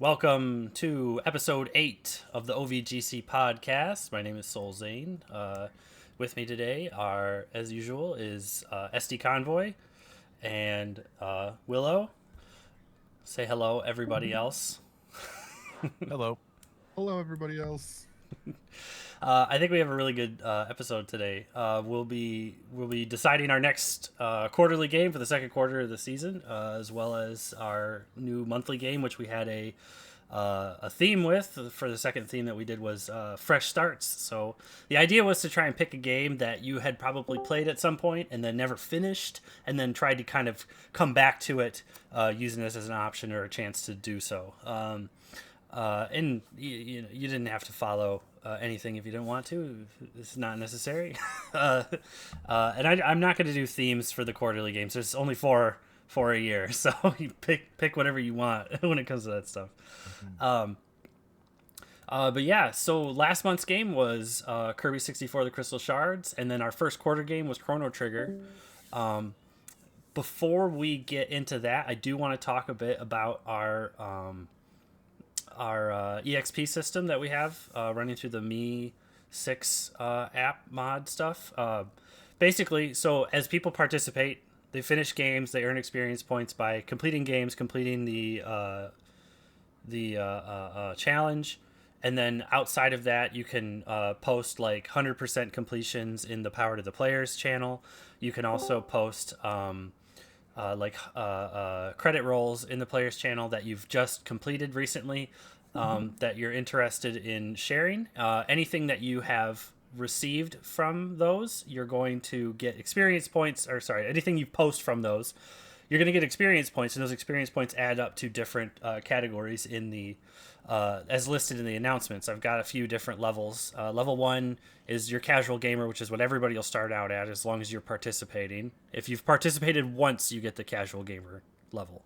Welcome to episode 8 of the O.V.G.C podcast. My name is Zane. With me today are, as usual, is SD Convoy and Willow. Say hello, everybody else. Hello. Hello, everybody else. I think we have a really good episode today. We'll be deciding our next quarterly game for the second quarter of the season, as well as our new monthly game, which we had a theme with. For the second theme that we did was fresh starts. So the idea was to try and pick a game that you had probably played at some point and then never finished, and then tried to kind of come back to it using this as an option or a chance to do so. And you didn't have to follow anything if you didn't want to. It's not necessary. And I'm not going to do themes for the quarterly games. There's only four a year, so you pick whatever you want when it comes to that stuff. But yeah, so last month's game was Kirby 64: The Crystal Shards, and then our first quarter game was Chrono Trigger. Before we get into that, I do want to talk a bit about our EXP system that we have running through the Me 6 app mod stuff. Basically, so as people participate, they finish games, they earn experience points by completing games, completing the challenge, and then outside of that, you can post like 100% completions in the Power to the Players channel. You can also post credit rolls in the Players channel that you've just completed recently, that you're interested in sharing. Anything that you have received from those, you're going to get experience points, or sorry, anything you post from those, you're going to get experience points, and those experience points add up to different categories in the as listed in the announcements. I've got a few different levels. Level 1 is your casual gamer, which is what everybody will start out at as long as you're participating. If you've participated once, you get the casual gamer level.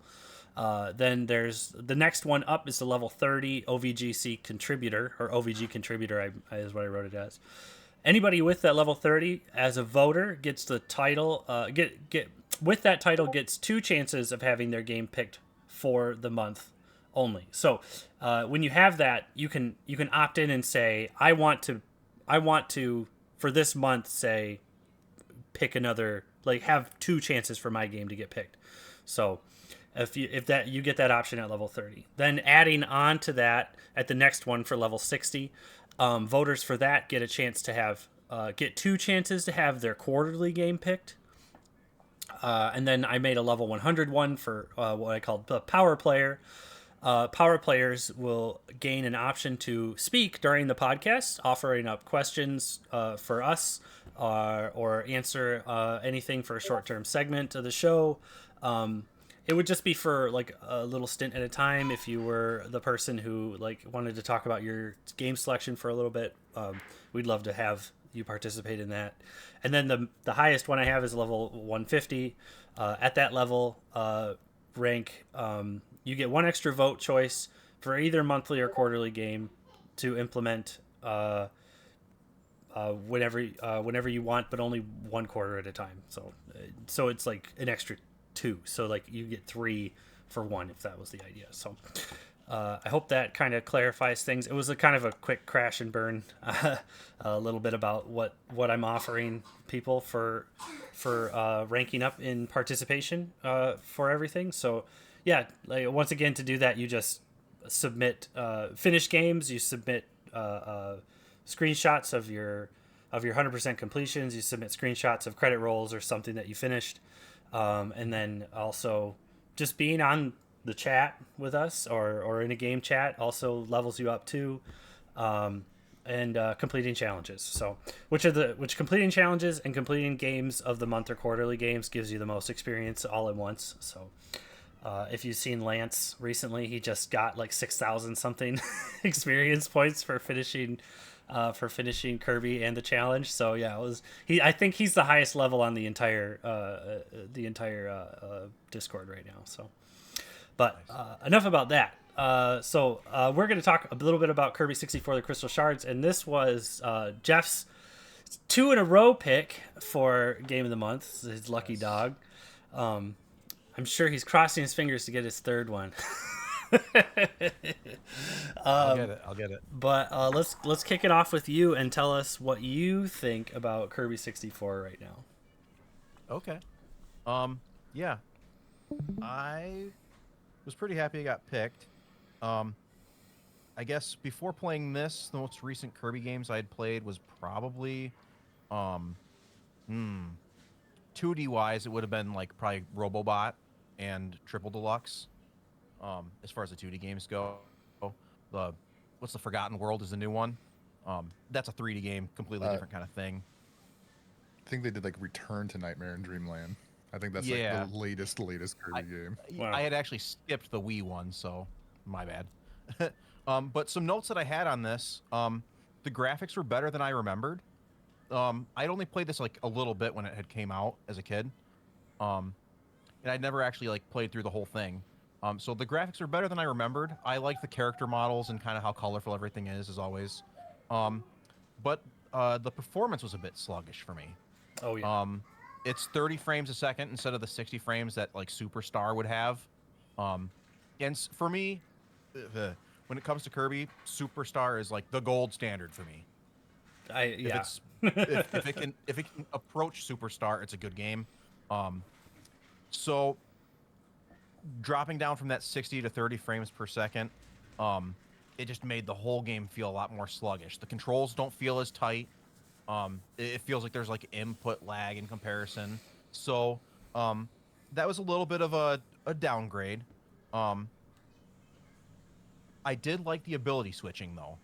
Then there's the next one up is the level 30 O.V.G.C contributor, or O.V.G contributor is what I wrote it as. Anybody with that level 30 as a voter gets the title. With that title gets 2 chances of having their game picked for the month only. So when you have that, you can opt in and say, I want to for this month, say, pick another, like have 2 chances for my game to get picked. So if you get that option at level 30, then adding on to that at the next one for level 60, voters for that get a chance to have get 2 chances to have their quarterly game picked. And then I made a level 100 one for what I called the power player. Power players will gain an option to speak during the podcast, offering up questions for us or answer anything for a short-term segment of the show. It would just be for like a little stint at a time. If you were the person who like wanted to talk about your game selection for a little bit, we'd love to have you participate in that. And then the highest one I have is level 150. At that level rank, you get 1 extra vote choice for either monthly or quarterly game to implement whenever you want, but only 1 quarter at a time. So it's like an extra 2. So like you get 3 for 1 if that was the idea. So I hope that kind of clarifies things. It was a kind of a quick crash and burn, a little bit about what I'm offering people for ranking up in participation for everything. So yeah, like once again, to do that, you just submit finished games. You submit screenshots of your 100% completions. You submit screenshots of credit rolls or something that you finished, and then also just being on the chat with us or in a game chat also levels you up too, and completing challenges. So which completing challenges and completing games of the month or quarterly games gives you the most experience all at once. So if you've seen Lance recently, he just got like 6,000 something experience points for finishing Kirby and the challenge. So yeah, I think he's the highest level on the entire Discord right now. So, but enough about that. So we're going to talk a little bit about Kirby 64: The Crystal Shards, and this was Jeff's 2 in a row pick for Game of the Month. His lucky dog. I'm sure he's crossing his fingers to get his 3rd one. I'll get it. I'll get it. But let's kick it off with you and tell us what you think about Kirby 64 right now. Okay. Yeah. I was pretty happy I got picked. I guess before playing this, the most recent Kirby games I had played was probably, 2D wise, it would have been like probably Robobot and Triple Deluxe. As far as the 2D games go, the what's the Forgotten World is the new one. That's a 3D game, completely different kind of thing. I think they did like Return to Nightmare in Dreamland. I think that's Yeah. like the latest Kirby game. Wow. I had actually skipped the Wii one, so my bad. But some notes that I had on this, the graphics were better than I remembered. I'd only played this like a little bit when it had came out as a kid, and I'd never actually like played through the whole thing. So the graphics are better than I remembered. I like the character models and kind of how colorful everything is, as always. But the performance was a bit sluggish for me. Oh yeah. It's 30 frames a second instead of the 60 frames that like Superstar would have. For me, when it comes to Kirby, Superstar is like the gold standard for me. Yeah. If it can approach Superstar, it's a good game. So dropping down from that 60 to 30 frames per second, it just made the whole game feel a lot more sluggish. The controls don't feel as tight. It feels like there's like input lag in comparison. So that was a little bit of a downgrade. I did like the ability switching though.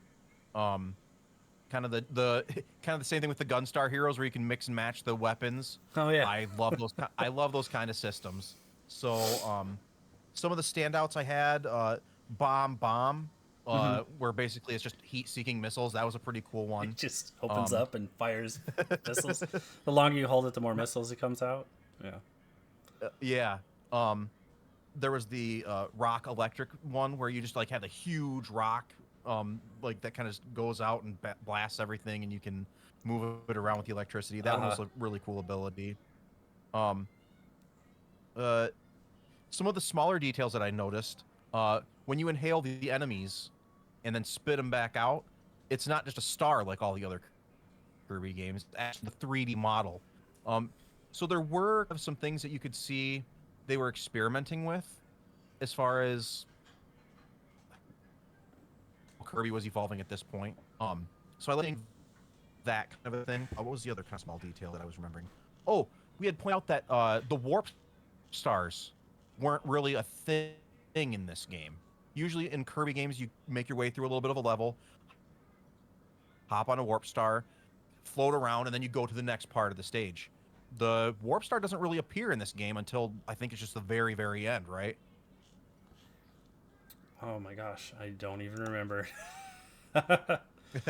Kind of the kind of the same thing with the Gunstar Heroes where you can mix and match the weapons. Oh yeah. I love those. I love those kind of systems. So some of the standouts I had, bomb, where basically it's just heat-seeking missiles. That was a pretty cool one. It just opens up and fires missiles. The longer you hold it, the more missiles it comes out. Yeah. Yeah. There was the rock electric one where you just like have a huge rock, like that kind of goes out and blasts everything, and you can move it around with the electricity. That one was a really cool ability. Some of the smaller details that I noticed, when you inhale the enemies and then spit them back out, it's not just a star like all the other Kirby games. It's actually the 3D model. So there were some things that you could see they were experimenting with as far as Kirby was evolving at this point. So I like that kind of a thing. What was the other kind of small detail that I was remembering? Oh, we had pointed out that the warp stars weren't really a thing in this game. Usually in Kirby games, you make your way through a little bit of a level, hop on a warp star, float around, and then you go to the next part of the stage. The warp star doesn't really appear in this game until I think it's just the very, very end, right? Oh my gosh, I don't even remember.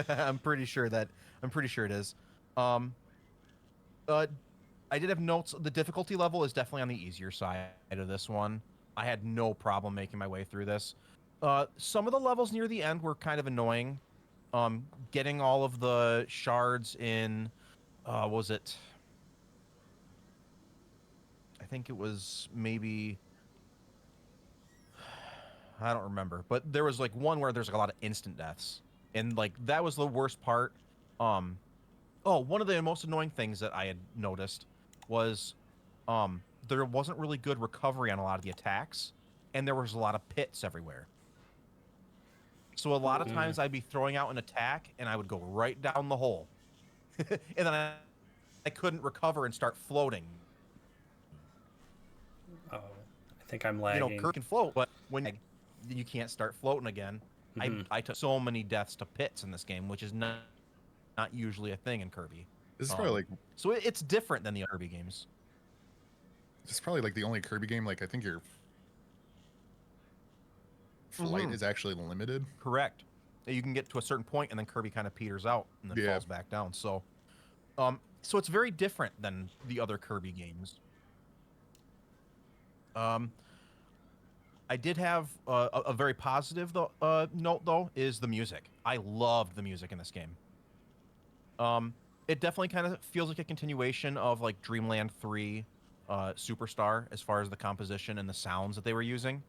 I'm pretty sure it is. I did have notes. The difficulty level is definitely on the easier side of this one. I had no problem making my way through this. Some of the levels near the end were kind of annoying. Getting all of the shards in, was it? I think it was maybe, I don't remember, but there was like one where there's like a lot of instant deaths, and like that was the worst part. One of the most annoying things that I had noticed was there wasn't really good recovery on a lot of the attacks, and there was a lot of pits everywhere. So a lot of times I'd be throwing out an attack, and I would go right down the hole, and then I couldn't recover and start floating. Oh, I think I'm lagging. You know, Kirk can float, but when you can't start floating again, I took so many deaths to pits in this game, which is not usually a thing in Kirby. This is probably like so it's different than the Kirby games. This is probably like the only Kirby game. Like I think your flight is actually limited. Correct. You can get to a certain point, and then Kirby kind of peters out and then falls back down. So, so it's very different than the other Kirby games. I did have a very positive note, though, is the music. I loved the music in this game. It definitely kind of feels like a continuation of like Dreamland 3 Superstar as far as the composition and the sounds that they were using.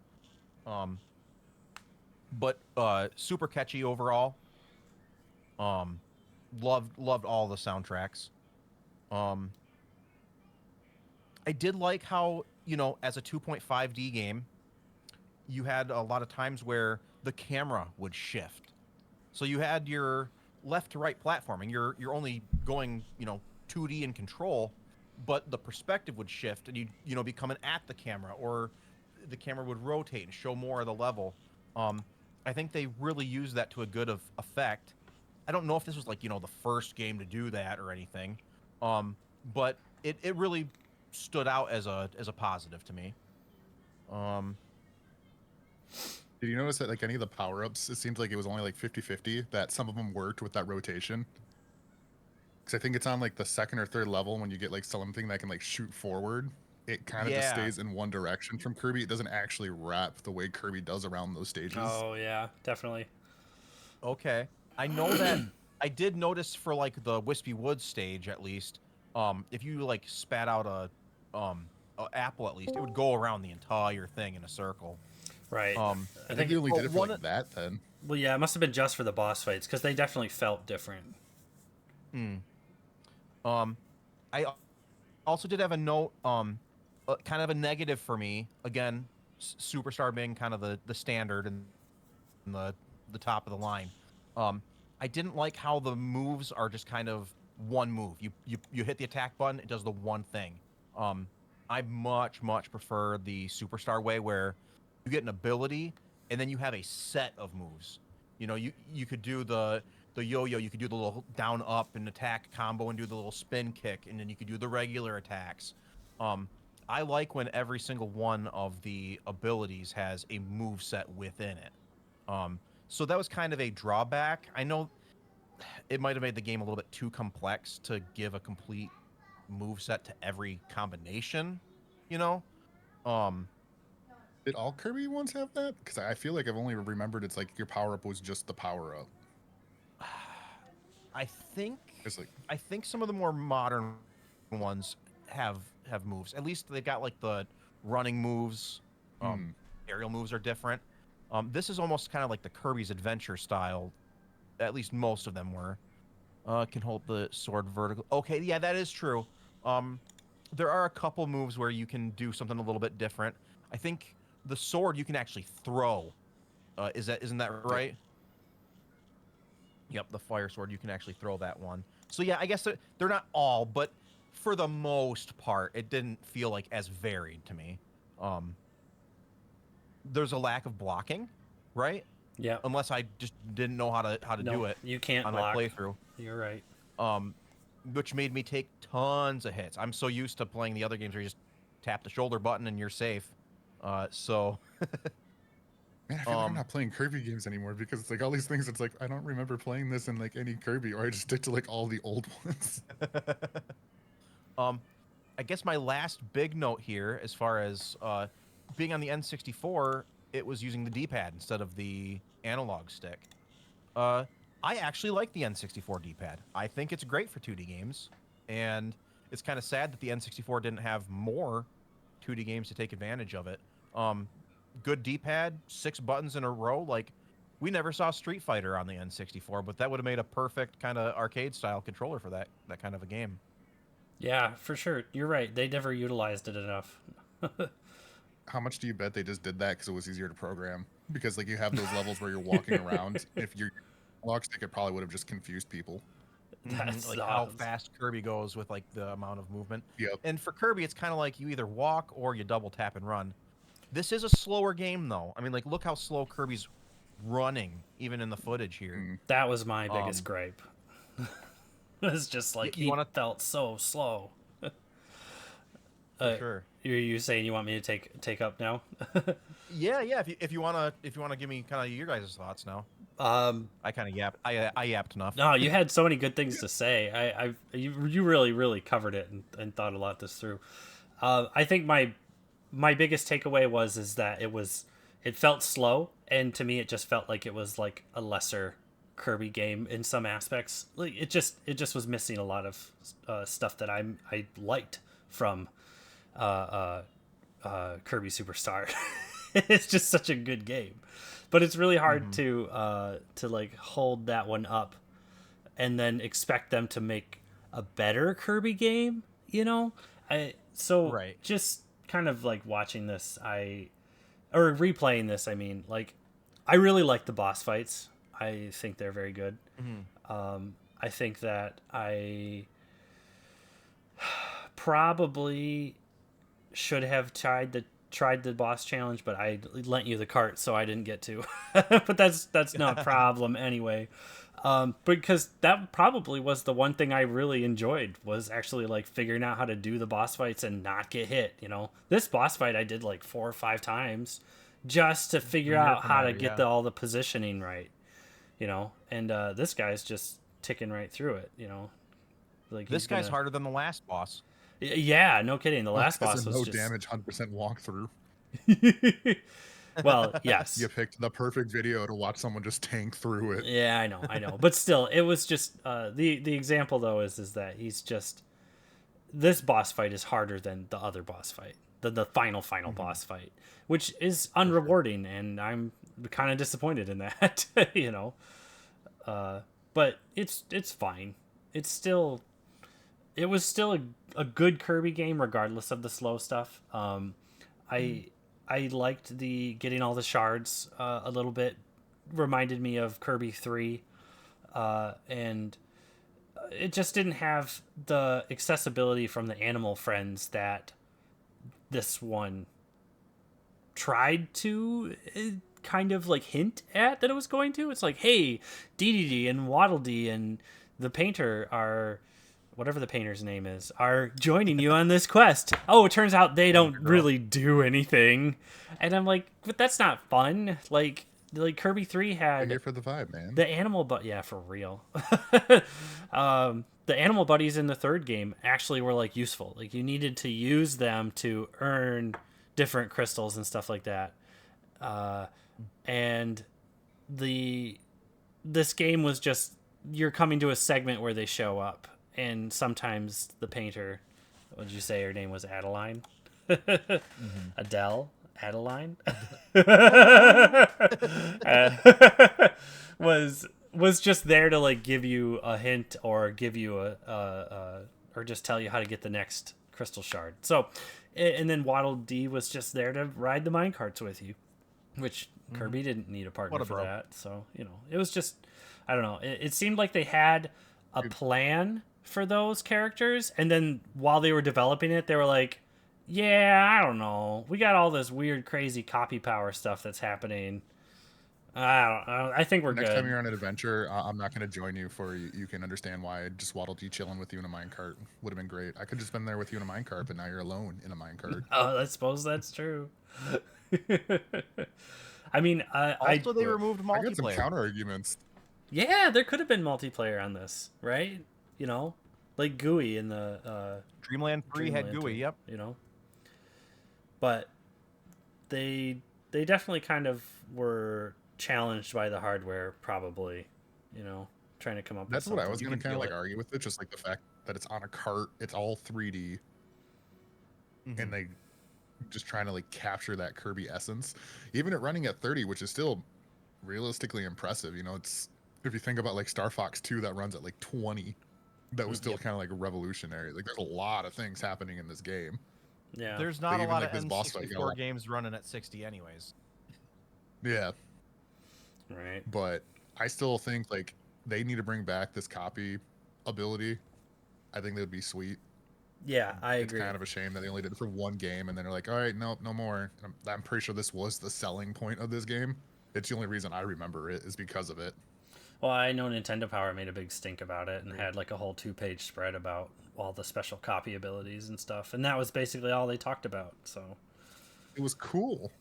but super catchy overall. Um, loved all the soundtracks. Um, I did like how, as a 2.5D game, you had a lot of times where the camera would shift. So you had your left to right platforming. You're only going, 2D in control, but the perspective would shift and you'd be coming at the camera, or the camera would rotate and show more of the level. Um, I think they really used that to a good of effect. I don't know if this was like, the first game to do that or anything. But it really stood out as a positive to me. Um, Did you notice that like any of the power-ups, it seemed like it was only like 50-50, that some of them worked with that rotation? Because I think it's on like the second or third level when you get like something that can like shoot forward. It kind of just yeah. stays in one direction from Kirby. It doesn't actually wrap the way Kirby does around those stages. Oh yeah, definitely. Okay. I know that I did notice for like the Wispy Woods stage at least, if you like spat out a apple at least, it would go around the entire thing in a circle. Right. Um, I I think think. they only did it for one like that then. Well, yeah, it must have been just for the boss fights because they definitely felt different. hmm. Um, I also did have a note, kind of a negative for me. Again, Superstar being kind of the standard and the top of the line. Um, I didn't like how the moves are just kind of one move. You hit the attack button, it does the one thing. Um, I much prefer the Superstar way where you get an ability and then you have a set of moves. You could do the yo-yo, you could do the little down up and attack combo and do the little spin kick, and then you could do the regular attacks. Um, I like when every single one of the abilities has a move set within it. Um, so that was kind of a drawback. I know it might have made the game a little bit too complex to give a complete move set to every combination, you know? Um, Did all Kirby ones have that? Because I feel like I've only remembered it's like your power-up was just the power-up. I think It's like, I think some of the more modern ones have moves. At least they've got like the running moves. hmm. Aerial moves are different. This is almost kind of like the Kirby's Adventure style. At least most of them were. Can hold the sword vertical. Okay, yeah, that is true. Um, there are a couple moves where you can do something a little bit different. I think the sword you can actually throw. Isn't that Yep. right? Yep, the fire sword you can actually throw that one. So yeah, I guess they're not all, but for the most part, it didn't feel like as varied to me. Um, there's a lack of blocking, right? Yep. Unless I just didn't know how to do No, it you can't on my block. playthrough. You're right. Um, which made me take tons of hits. I'm so used to playing the other games where you just tap the shoulder button and you're safe. So Man, I feel like I'm not playing Kirby games anymore because it's like all these things. It's like I don't remember playing this in like any Kirby, or I just stick to like all the old ones. um, I guess my last big note here, as far as being on the N64, it was using the D-pad instead of the analog stick. Uh, I actually like the N64 D-pad. I think it's great for 2D games, and it's kind of sad that the N64 didn't have more 2D games to take advantage of it. Good D-pad, 6 buttons in a row. Like, we never saw Street Fighter on the N64, but that would have made a perfect kind of arcade-style controller for that kind of a game. Yeah, for sure. You're right. They never utilized it enough. How much do you bet they just did that because it was easier to program? Because like you have those levels where you're walking around. If you're analog stick, it probably would have just confused people. That's Like how awesome. fast Kirby goes with like the amount of movement. Yep. And for Kirby, it's kind of like you either walk or you double tap and run. This is a slower game though. I mean, like look how slow Kirby's running, even in the footage here. Mm. That was my Um, biggest gripe. It's just like you he want to felt so slow. for sure. You saying you want me to take up now? Yeah, yeah. If you wanna give me kind of your guys' thoughts now. I kind of yapped. I yapped enough. No, you had so many good things to say. You really covered it and thought a lot this through. I think my biggest takeaway is that it felt slow, and to me it just felt like it was like a lesser Kirby game in some aspects. Like it just was missing a lot of stuff that I liked from Kirby Superstar. It's just such a good game but it's really hard to like hold that one up and then expect them to make a better Kirby game, you know? Right. Just kind of like watching this, or replaying this, I mean, like, I really like the boss fights. I think they're very good. I think that I probably should have tried the boss challenge, but I lent you the cart, so I didn't get to. But that's no problem anyway. Because that probably was the one thing I really enjoyed, was actually like figuring out how to do the boss fights and not get hit. You know, this boss fight I did like 4 or 5 times just to figure out how to get all the positioning right. You know, and this guy's just ticking right through it. You know, like This guy's harder than the last boss. Yeah, no kidding. The last boss was no just damage, 100% walkthrough. Well, yes. You picked the perfect video to watch someone just tank through it. Yeah, I know. But still, it was just the example though is that he's just, this boss fight is harder than the other boss fight, the final boss fight, which is unrewarding, and I'm kind of disappointed in that. You know, but it's fine. It was still a good Kirby game regardless of the slow stuff. I liked the getting all the shards a little bit. Reminded me of Kirby 3. And it just didn't have the accessibility from the animal friends that this one tried to kind of like hint at that it was going to. It's like, hey, Dee and Waddle Dee and the painter are, whatever the painter's name is, are joining you on this quest. Oh, it turns out they don't really do anything. And I'm like, but that's not fun. Like Kirby 3 had... I'm here for the vibe, man. The animal... Yeah, for real. The animal buddies in the third game actually were, like, useful. Like, you needed to use them to earn different crystals and stuff like that. And this game was just... You're coming to a segment where they show up. And sometimes the painter... What did you say her name was? Adeline? Adele? Adeline? was just there to like give you a hint or give you or just tell you how to get the next crystal shard. So, and then Waddle Dee was just there to ride the minecarts with you, which Kirby didn't need a partner for that. So, you know, it was just, I don't know. It seemed like they had a plan for those characters, and then while they were developing it, they were like, yeah, I don't know. We got all this weird, crazy copy power stuff that's happening. I think we're good. Next time you're on an adventure, I'm not going to join you for you can understand why just Waddle Dee chilling with you in a minecart would have been great. I could just been there with you in a minecart, but now you're alone in a minecart. Oh, I suppose that's true. I mean, they removed multiplayer. I got some counter arguments. Yeah, there could have been multiplayer on this, right? You know, like GUI in the Dreamland 3 had GUI. Yep. You know. But they definitely kind of were challenged by the hardware, probably, you know, trying to come up That's with what I was going to kind of like it. argue with it, just like the fact that it's on a cart, it's all 3D, and they just trying to like capture that Kirby essence, even at running at 30, which is still realistically impressive. You know, it's, if you think about like Star Fox 2 that runs at like 20, that was still kind of like revolutionary. Like there's a lot of things happening in this game. Yeah, there's not a lot like of this boss fight, N64 games running at 60 anyways. Yeah, right. But I still think like they need to bring back this copy ability. I think that would be sweet. Yeah, I agree. It's kind of a shame that they only did it for one game, and then they're like, all right, no more. And I'm pretty sure this was the selling point of this game. It's the only reason I remember it is because of it. Well, I know Nintendo Power made a big stink about it and had like a whole 2-page spread about all the special copy abilities and stuff, and that was basically all they talked about. So it was cool.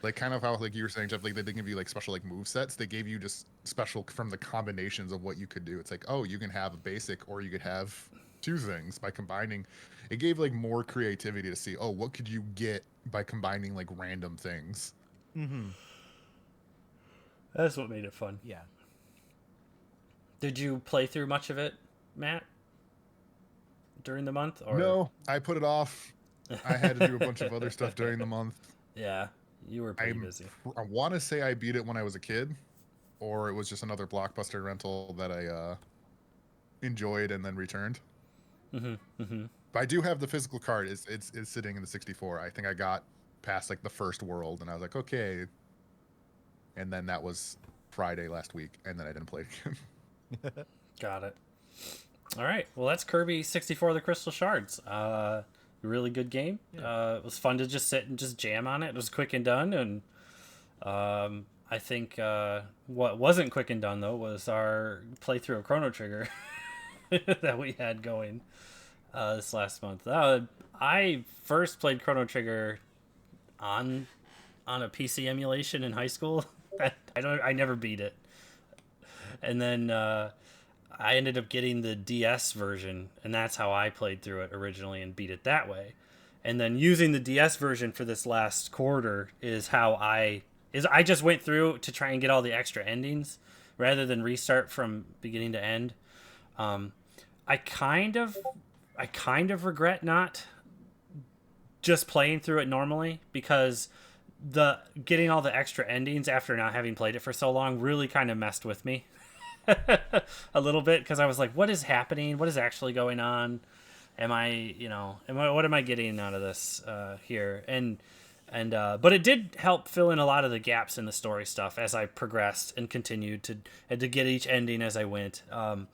Like kind of how like you were saying, Jeff, like they didn't give you like special like move sets. They gave you just special from the combinations of what you could do. It's like, oh, you can have a basic or you could have 2 things by combining. It gave like more creativity to see, oh, what could you get by combining like random things. That's what made it fun. Yeah. Did you play through much of it, Matt, during the month? Or... No, I put it off. I had to do a bunch of other stuff during the month. Yeah. You were pretty busy. I want to say I beat it when I was a kid, or it was just another Blockbuster rental that I enjoyed and then returned. But I do have the physical card. It's sitting in the 64. I think I got past like the first world, and I was like, okay. And then that was Friday last week, and then I didn't play it again. Got it. All right. Well, that's Kirby 64: The Crystal Shards. Really good game. It was fun to just sit and just jam on it. It was quick and done, and I think what wasn't quick and done though was our playthrough of Chrono Trigger that we had going this last month. I first played Chrono Trigger on a PC emulation in high school. I never beat it, and then I ended up getting the DS version, and that's how I played through it originally and beat it that way. And then using the DS version for this last quarter is how I just went through to try and get all the extra endings rather than restart from beginning to end. I kind of regret not just playing through it normally, because the getting all the extra endings after not having played it for so long really kind of messed with me a little bit, because I was like, what is happening? What is actually going on? What am I getting out of this here? But it did help fill in a lot of the gaps in the story stuff as I progressed and continued to get each ending as I went. While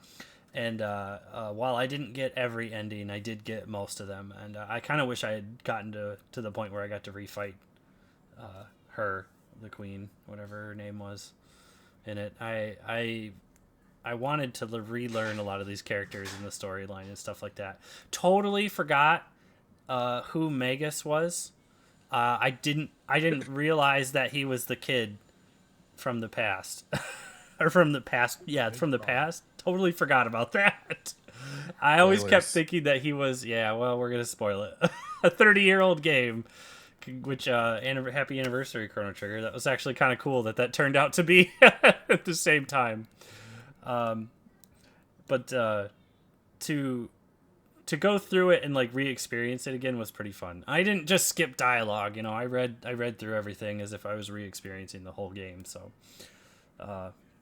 I didn't get every ending, I did get most of them, and I kind of wish I had gotten to the point where I got to refight her, the queen, whatever her name was, in it. I wanted to relearn a lot of these characters in the storyline and stuff like that. Totally forgot who Magus was. I didn't realize that he was the kid from the past. Or from the past. Yeah, it's from the past. Totally forgot about that. I always kept thinking that he was, we're going to spoil it. A 30-year-old game, which, happy anniversary, Chrono Trigger. That was actually kind of cool that turned out to be at the same time. But to go through it and like re-experience it again was pretty fun. I didn't just skip dialogue, I read through everything as if I was re-experiencing the whole game. So,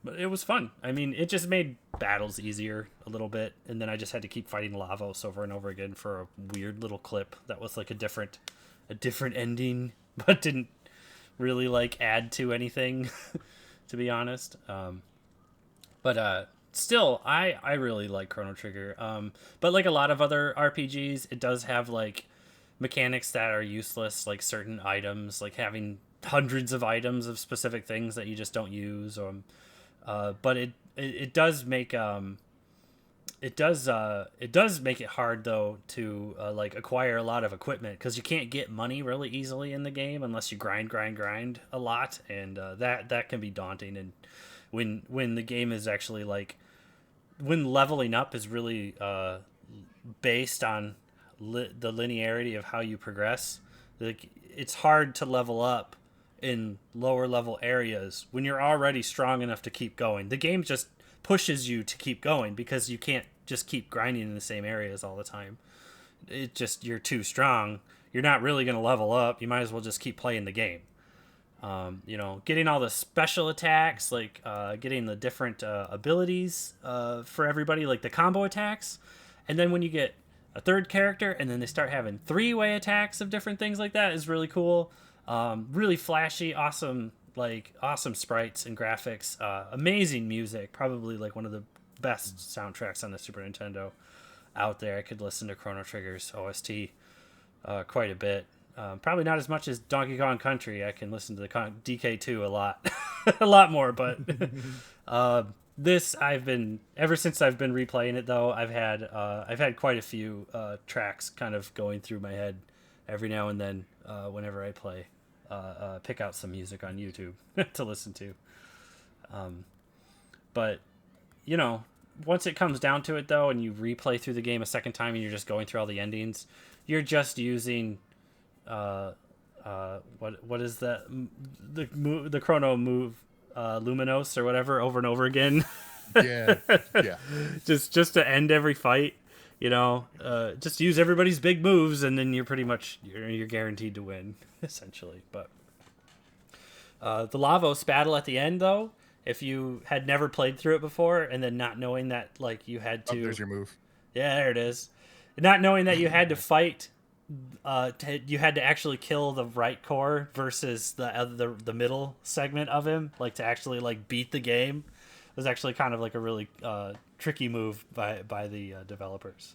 but it was fun. I mean, it just made battles easier a little bit, and then I just had to keep fighting Lavos over and over again for a weird little clip that was like a different ending, but didn't really like add to anything, to be honest. But still, I really like Chrono Trigger. But like a lot of other RPGs, it does have like mechanics that are useless, like certain items, like having hundreds of items of specific things that you just don't use. But it does make it does make it hard though to like acquire a lot of equipment, because you can't get money really easily in the game unless you grind a lot, and that can be daunting. And when the game is actually like, when leveling up is really based on the linearity of how you progress, like it's hard to level up in lower level areas when you're already strong enough to keep going. The game just pushes you to keep going because you can't just keep grinding in the same areas all the time. You're too strong. You're not really going to level up. You might as well just keep playing the game. Getting all the special attacks, like getting the different abilities for everybody, like the combo attacks. And then when you get a third character and then they start having 3-way attacks of different things like that is really cool. Really flashy, awesome sprites and graphics, amazing music, probably like one of the best soundtracks on the Super Nintendo out there. I could listen to Chrono Trigger's OST quite a bit. Probably not as much as Donkey Kong Country. I can listen to the DK2 a lot, a lot more. But this, ever since I've been replaying it though, I've had quite a few tracks kind of going through my head every now and then whenever I play. Pick out some music on YouTube to listen to. But once it comes down to it though, and you replay through the game a second time and you're just going through all the endings, you're just using what is that, the chrono move, Luminos or whatever, over and over again. Yeah just to end every fight, just use everybody's big moves, and then you're pretty much you're guaranteed to win essentially. But The Lavos battle at the end, though, if you had never played through it before and then not knowing that like you had Oh, to, there's your move. yeah, there it is, not knowing that you had to fight, you had to actually kill the right core versus the middle segment of him, like to actually like beat the game, was actually kind of like a really tricky move by the developers.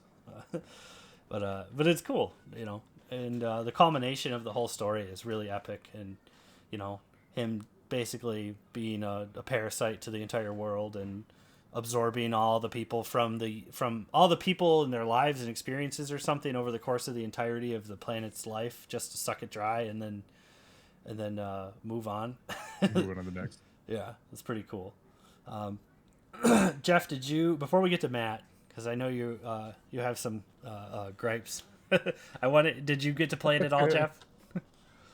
But it's cool, you know, and the culmination of the whole story is really epic, and you know, him basically being a parasite to the entire world and absorbing all the people from all the people and their lives and experiences or something over the course of the entirety of the planet's life, just to suck it dry and then move on. Moving on to the next. Yeah, it's pretty cool. Jeff, did you, before we get to Matt, because I know you have some gripes, did you get to play it at all, Jeff?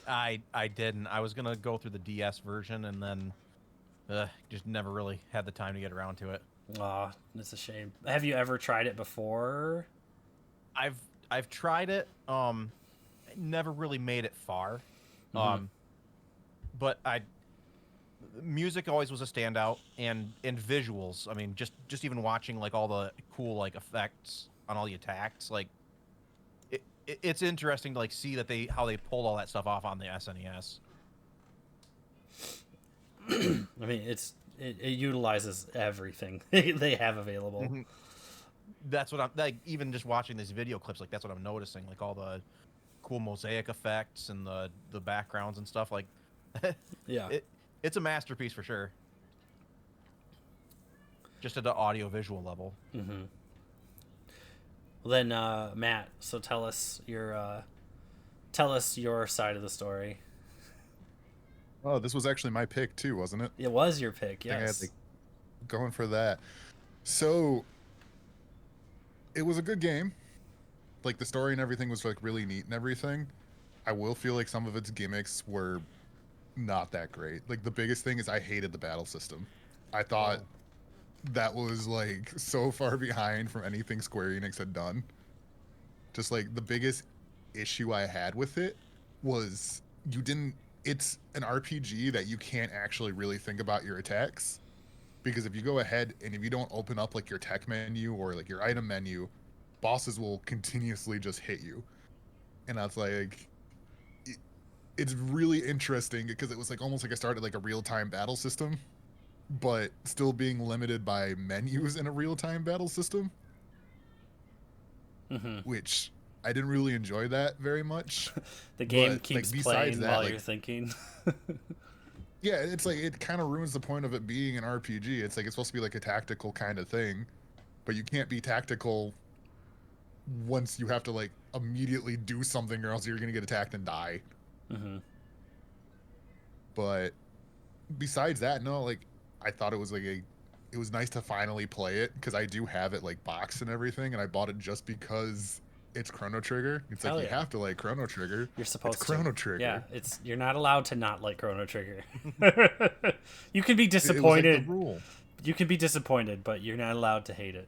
I didn't. I was gonna go through the DS version and then just never really had the time to get around to it. Aw, that's a shame. Have you ever tried it before? I've tried it. Never really made it far. Mm-hmm. But music always was a standout, and visuals. I mean, just even watching like all the cool like effects on all the attacks, like it's interesting to like see that how they pulled all that stuff off on the SNES. I mean, it utilizes everything they have available. Mm-hmm. That's what I'm like. Even just watching these video clips, like that's what I'm noticing. Like all the cool mosaic effects and the backgrounds and stuff. Like, Yeah, it's a masterpiece for sure. Just at the audio visual level. Mm-hmm. Well, then, Matt. So tell us your side of the story. Oh, this was actually my pick too, wasn't it? It was your pick, I think I had, yes. like, going for that. So it was a good game. Like the story and everything was like really neat and everything. I will feel like some of its gimmicks were not that great. Like the biggest thing is I hated the battle system. I thought that was like so far behind from anything Square Enix had done. Just like the biggest issue I had with it was it's an RPG that you can't actually really think about your attacks, because if you go ahead and if you don't open up like your tech menu or like your item menu, bosses will continuously just hit you. And that's like it's really interesting because it was like almost like I started like a real-time battle system, but still being limited by menus in a real-time battle system, Mm-hmm. which I didn't really enjoy that very much. The game But, keeps like, playing besides that, while like, you're thinking. yeah, it's like it kind of ruins the point of it being an RPG. It's like it's supposed to be like a tactical kind of thing, but you can't be tactical once you have to like immediately do something or else you're gonna get attacked and die. Mm-hmm. But besides that, no, like I thought it was like it was nice to finally play it because I do have it like boxed and everything, and I bought it just because it's Chrono Trigger. It's Hell like you yeah. have to like Chrono Trigger. You're supposed It's to. Chrono Trigger. Yeah, you're not allowed to not like Chrono Trigger. You can be It was like disappointed. the rule. You can be disappointed, but you're not allowed to hate it.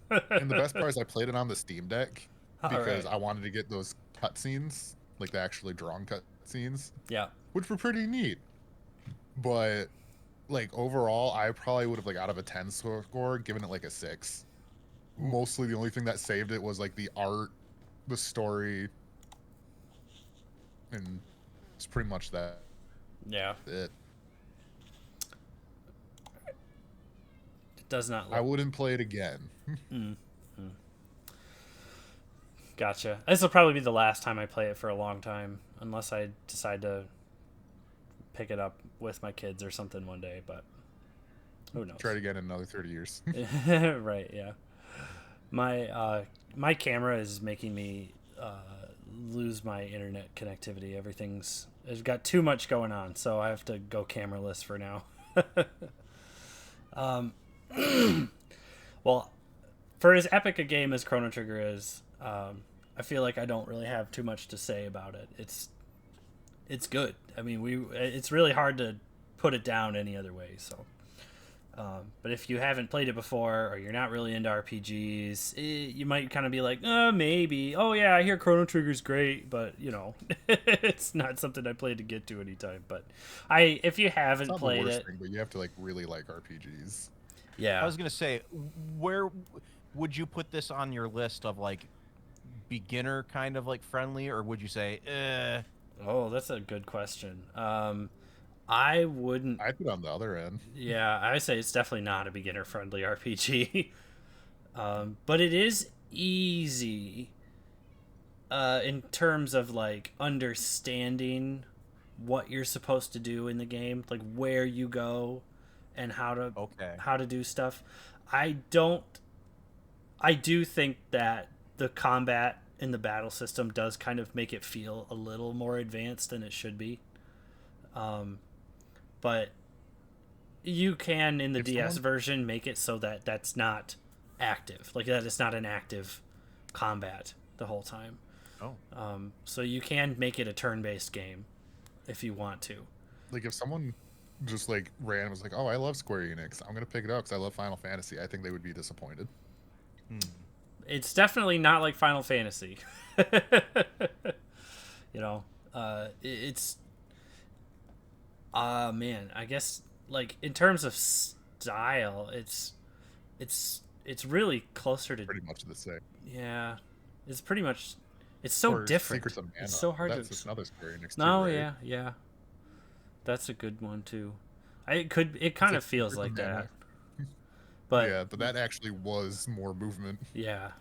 And the best part is I played it on the Steam Deck because Alright. I wanted to get those cutscenes, like the actually drawn cutscenes, Yeah. which were pretty neat. But like overall, I probably would have like out of a 10 score given it like a 6. Mostly the only thing that saved it was like the art, the story, and it's pretty much that. Yeah. It. It does not I look. wouldn't play it again. Gotcha. This will probably be the last time I play it for a long time, unless I decide to pick it up with my kids or something one day, but who knows? Try it again in another 30 years. Right, yeah. My camera is making me lose my internet connectivity. It's got too much going on, so I have to go cameraless for now. Well, for as epic a game as Chrono Trigger is, I feel like I don't really have too much to say about it. It's good. I mean, it's really hard to put it down any other way. So, But if you haven't played it before or you're not really into RPGs, you might kind of be like, maybe. Oh, yeah, I hear Chrono Trigger's great, but, it's not something I plan to get to anytime. But if you It's haven't not the played worst it, thing, but you have to like really like RPGs. yeah. I was gonna say, where would you put this on your list of like beginner kind of like friendly, or would you say, Oh, that's a good question. I wouldn't. I put it on the other end. Yeah, I would say it's definitely not a beginner-friendly RPG. But it is easy in terms of like understanding what you're supposed to do in the game, like where you go and okay, how to do stuff. I don't. I do think that the combat in the battle system does kind of make it feel a little more advanced than it should be. But you can in the If DS someone- version make it so that that's not active, like that it's not an active combat the whole time. oh, So you can make it a turn-based game if you want to. Like if someone just like ran and was like, "Oh, I love Square Enix. I'm gonna pick it up because I love Final Fantasy." I think they would be disappointed. It's definitely not like Final Fantasy. It's man, I guess like in terms of style, it's really closer to Pretty much the same. yeah. It's pretty much it's so Or different. Secrets of Mana. It's so hard That's to. just another Square Enix. No, too, right? yeah. That's a good one too. It kind of like feels Secrets like of that. Mana. But Yeah, but that actually was more movement. yeah.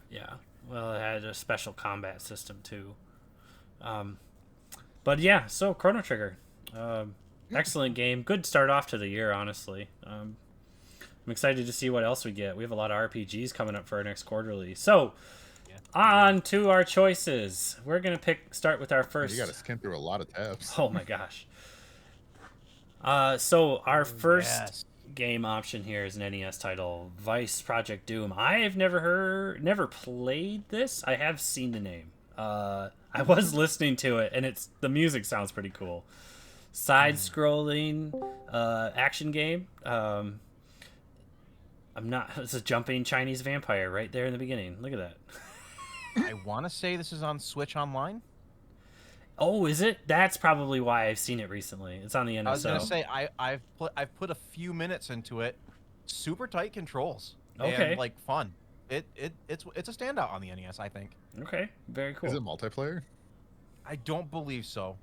Well, it had a special combat system too. But yeah, so Chrono Trigger, excellent game. Good start off to the year, honestly. I'm excited to see what else we get. We have a lot of RPGs coming up for our next quarterly. So, on to our choices. We're gonna start with our first. You got to skim through a lot of tabs. Oh my gosh. So our first yes. game option here is an NES title, Vice Project Doom. I have never played this. I have seen the name. I was listening to it, and the music sounds pretty cool. Side-scrolling action game. It's a jumping Chinese vampire right there in the beginning. Look at that. I want to say this is on Switch Online. Oh, is it? That's probably why I've seen it recently. It's on the NSO. I was gonna say I've put a few minutes into it. Super tight controls. Okay. And like fun. It's a standout on the NES, I think. Okay, very cool. Is it multiplayer? I don't believe so.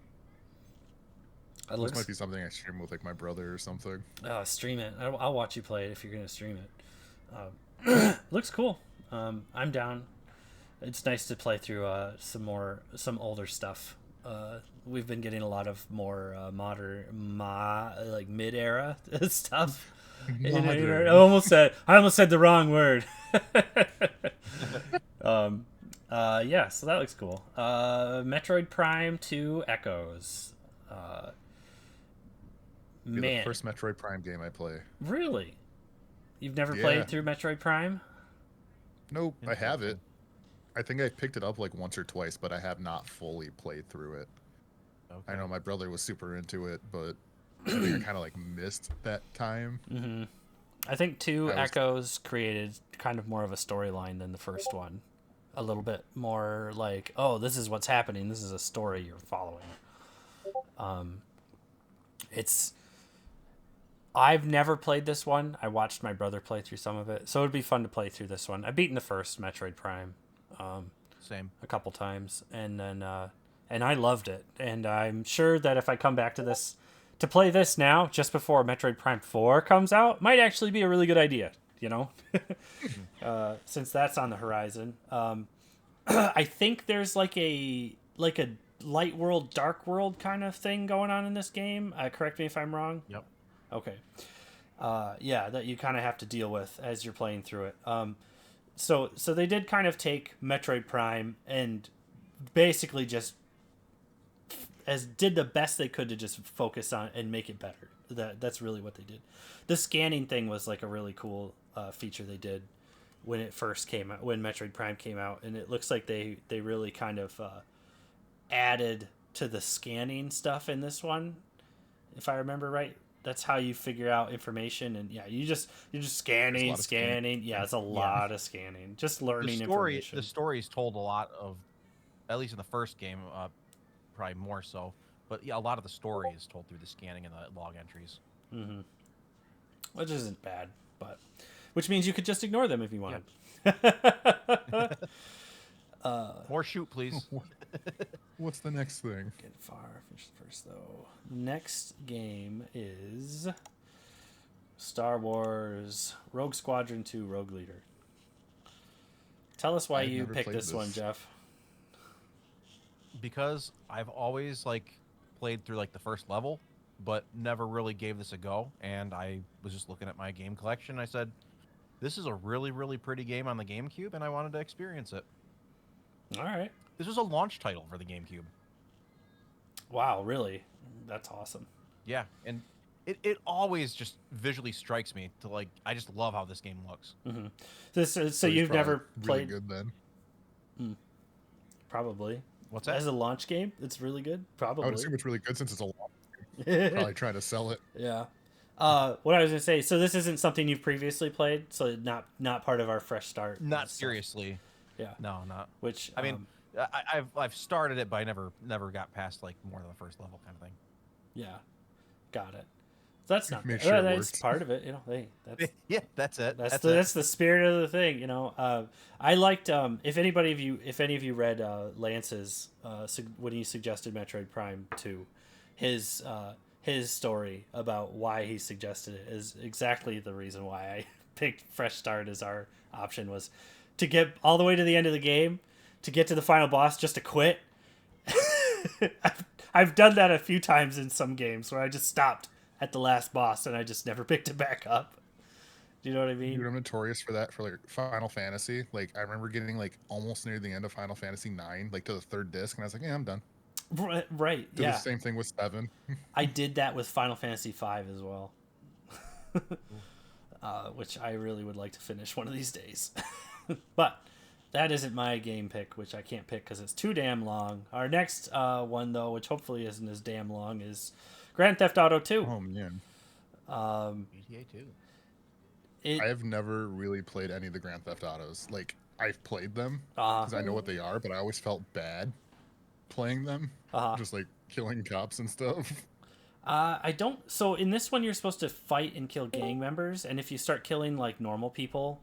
It This might be something I stream with like my brother or something. Stream it. I'll watch you play it if you're gonna stream it. Looks cool. I'm down. It's nice to play through some older stuff. We've been getting a lot of more modern, like mid-era stuff. Modern. I almost said the wrong word. Yeah, so that looks cool. Metroid Prime 2 Echoes. Be Man, the first Metroid Prime game I play. really? You've never Yeah. played through Metroid Prime? Nope, I have it. I think I picked it up like once or twice, but I have not fully played through it. Okay. I know my brother was super into it, but I think I kind of like missed that time. Mm-hmm. I think 2 Echoes created kind of more of a storyline than the first one. A little bit more like, oh, this is what's happening. This is a story you're following. I've never played this one. I watched my brother play through some of it, so it'd be fun to play through this one. I've beaten the first Metroid Prime Same. a couple times, and then and I loved it. And I'm sure that if I come back to this to play this now, just before Metroid Prime 4 comes out, might actually be a really good idea. Since that's on the horizon. I think there's like a light world, dark world kind of thing going on in this game. Correct me if I'm wrong. Yep. Okay. Yeah, that you kind of have to deal with as you're playing through it. So they did kind of take Metroid Prime and basically just did the best they could to just focus on and make it better. That's really what they did. The scanning thing was like a really cool feature they did when it first came out, when Metroid Prime came out, and it looks like they really kind of added to the scanning stuff in this one, if I remember right. that's how you figure out information. And yeah, you're just scanning. Yeah, it's a lot of scanning. Just learning information. The story's told a lot of, at least in the first game, probably more so. But yeah, a lot of the story is told through the scanning and the log entries. Mm-hmm. Which isn't bad, but which means you could just ignore them if you wanted. More shoot, please. What's the next thing? Get far. Finish first, though. Next game is Star Wars Rogue Squadron 2 Rogue Leader. Tell us why you picked this one, Jeff. Because I've always played through the first level, but never really gave this a go. And I was just looking at my game collection. I said, this is a really, really pretty game on the GameCube, and I wanted to experience it. All right. This was a launch title for the GameCube. Wow, really? That's awesome. Yeah, and it always just visually strikes me to I just love how this game looks. Mm-hmm. So you've never played? Really good then. Probably. What's that? As a launch game, it's really good. Probably. I would assume it's really good since it's a launch game. Probably try to sell it. Yeah. What I was gonna say. So this isn't something you've previously played. So not part of our fresh start. Not seriously. Yeah. No, not. Which I mean, I've started it, but I never got past more than the first level kind of thing. Yeah. Got it. That's not. Make sure that's part of it. That's yeah, that's it. That's the spirit of the thing. I liked. If any of you read Lance's when he suggested Metroid Prime 2, his story about why he suggested it is exactly the reason why I picked Fresh Start as our option, was to get all the way to the end of the game, to get to the final boss, just to quit. I've done that a few times in some games where I just stopped at the last boss and I just never picked it back up. Do you know what I mean? Dude, I'm notorious for that for Final Fantasy. I remember getting almost near the end of Final Fantasy 9, to the third disc, and I was like, yeah, I'm done. Right. Did the same thing with 7. I did that with Final Fantasy 5 as well. Which I really would like to finish one of these days. But that isn't my game pick, which I can't pick because it's too damn long. Our next one, though, which hopefully isn't as damn long, is Grand Theft Auto 2. Oh, man. GTA 2. I have never really played any of the Grand Theft Autos. I've played them because I know what they are, but I always felt bad playing them. Just killing cops and stuff. I don't. So in this one, you're supposed to fight and kill gang members, and if you start killing normal people,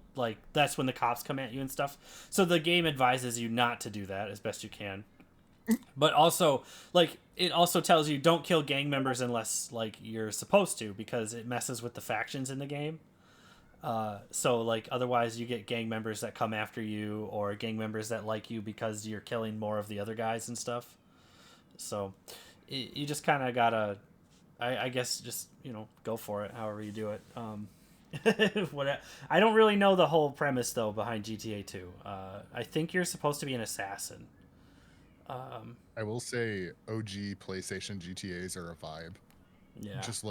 that's when the cops come at you and stuff. So the game advises you not to do that as best you can. But also, it also tells you don't kill gang members unless you're supposed to, because it messes with the factions in the game. So otherwise you get gang members that come after you, or gang members that like you because you're killing more of the other guys and stuff. So you just kind of gotta, I guess, just go for it however you do it. I don't really know the whole premise though behind GTA 2. I think you're supposed to be an assassin. I will say OG PlayStation GTAs are a vibe. Yeah. Just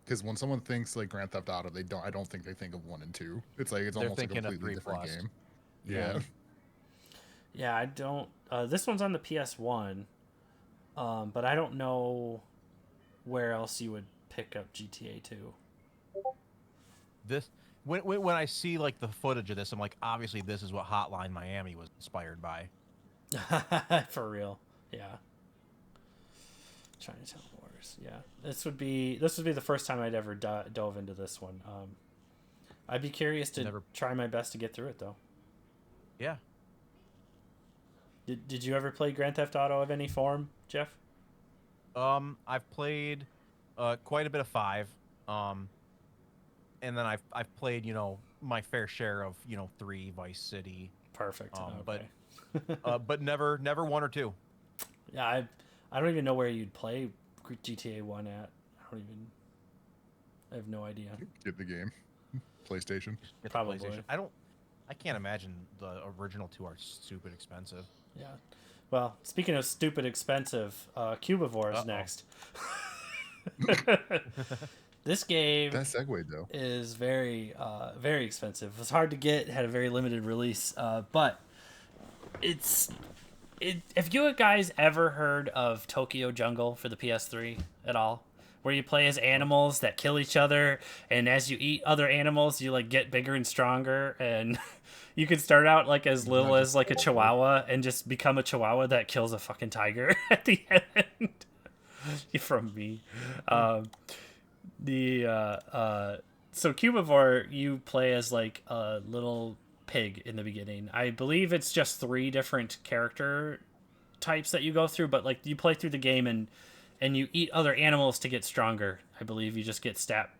because when someone thinks Grand Theft Auto, I don't think they think of 1 and 2. It's it's almost a completely different game. Yeah. Yeah, I don't. This one's on the PS1, but I don't know where else you would pick up GTA 2. This when I see the footage of this, I'm obviously this is what Hotline Miami was inspired by. For real, yeah. Chinatown Wars, yeah. This would be the first time I'd ever dove into this one. I'd be curious to try my best to get through it though. Yeah. Did you ever play Grand Theft Auto of any form, Jeff? I've played quite a bit of 5, and then I've played my fair share of 3, Vice City. Perfect. Okay. But never 1 or 2. Yeah, I don't even know where you'd play GTA 1 at. I have no idea. Get the game. PlayStation. Probably. PlayStation. I can't imagine the original 2 are stupid expensive. Yeah. Well, speaking of stupid expensive, Cubivore is next. This game that segue though is very very expensive. It was hard to get, had a very limited release, but have you guys ever heard of Tokyo Jungle for the PS3 at all? where you play as animals that kill each other, and as you eat other animals, you like get bigger and stronger, and you can start out like as little as like a chihuahua and just become a chihuahua that kills a fucking tiger at the end. From me. So Cubivore, you play as like a little pig in the beginning. I believe it's just 3 different character types that you go through, but like you play through the game and you eat other animals to get stronger. I believe you just get stat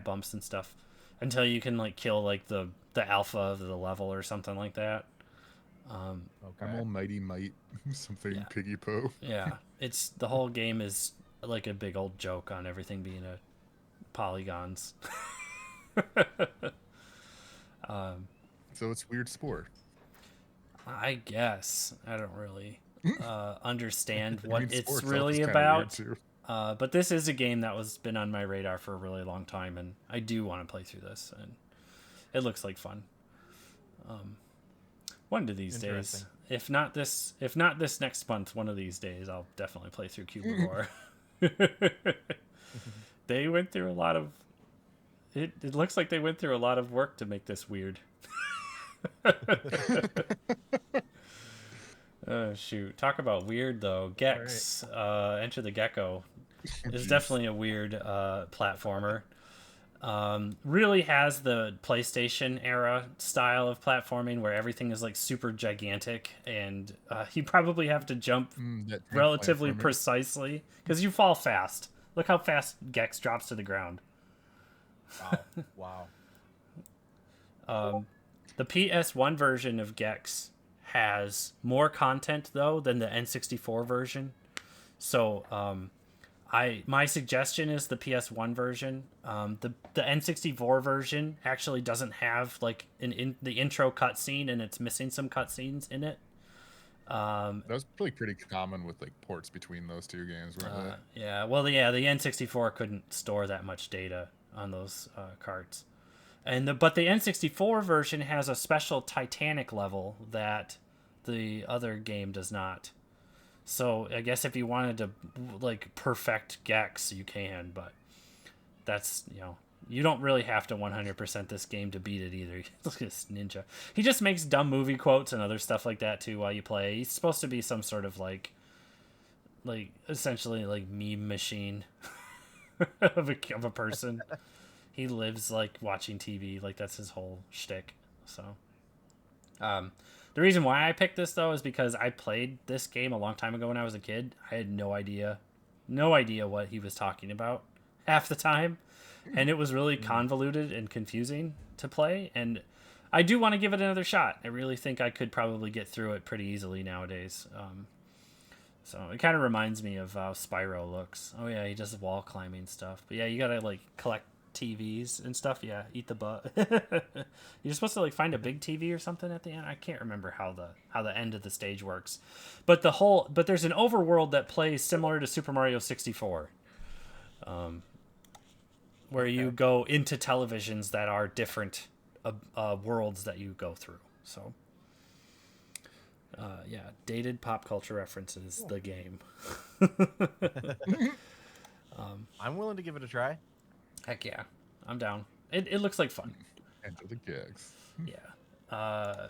bumps and stuff until you can like kill like the alpha of the level or something like that. I'm almighty might something piggy po. Yeah, it's the whole game is like a big old joke on everything being a polygons. So it's weird sport. I guess I don't really understand what it's sports really is kinda about. weird, too. But this is a game that was been on my radar for a really long time, and I do want to play through this, and it looks like fun. One of these days, if not this next month, one of these days, I'll definitely play through Cubivore. They went through a lot of. It looks like they went through a lot of work to make this weird. Oh shoot! Talk about weird though. Gex, Enter the Gecko, is definitely a weird platformer. Really has the PlayStation era style of platforming where everything is like super gigantic, and you probably have to jump relatively precisely because you fall fast. Look how fast Gex drops to the ground. Wow. The PS1 version of Gex has more content though than the N64 version. So my suggestion is the PS1 version. The N64 version actually doesn't have like the intro cutscene, and it's missing some cutscenes in it. That was probably pretty common with like ports between those 2 games, weren't they? Yeah, well, the N64 couldn't store that much data on those carts, but the N64 version has a special Titanic level that the other game does not. So I guess if you wanted to like perfect Gex, you can, but that's you don't really have to 100% this game to beat it either. Look at this ninja. He just makes dumb movie quotes and other stuff like that too while you play. He's supposed to be some sort of like essentially like meme machine of a person. He lives like watching TV, like that's his whole shtick. So, the reason why I picked this though is because I played this game a long time ago when I was a kid. I had no idea what he was talking about half the time, and it was really convoluted and confusing to play. And I do want to give it another shot. I really think I could probably get through it pretty easily nowadays. So it kind of reminds me of how Spyro looks. Oh yeah, he does wall climbing stuff. But yeah, you gotta like collect TVs and stuff. Yeah, eat the butt. You're supposed to like find a big TV or something at the end. I can't remember how the end of the stage works. But there's an overworld that plays similar to Super Mario 64. Where you go into televisions that are different worlds that you go through. So yeah, dated pop culture references, the game. I'm willing to give it a try. Heck yeah, I'm down. It looks like fun. Enter the Gex. Yeah.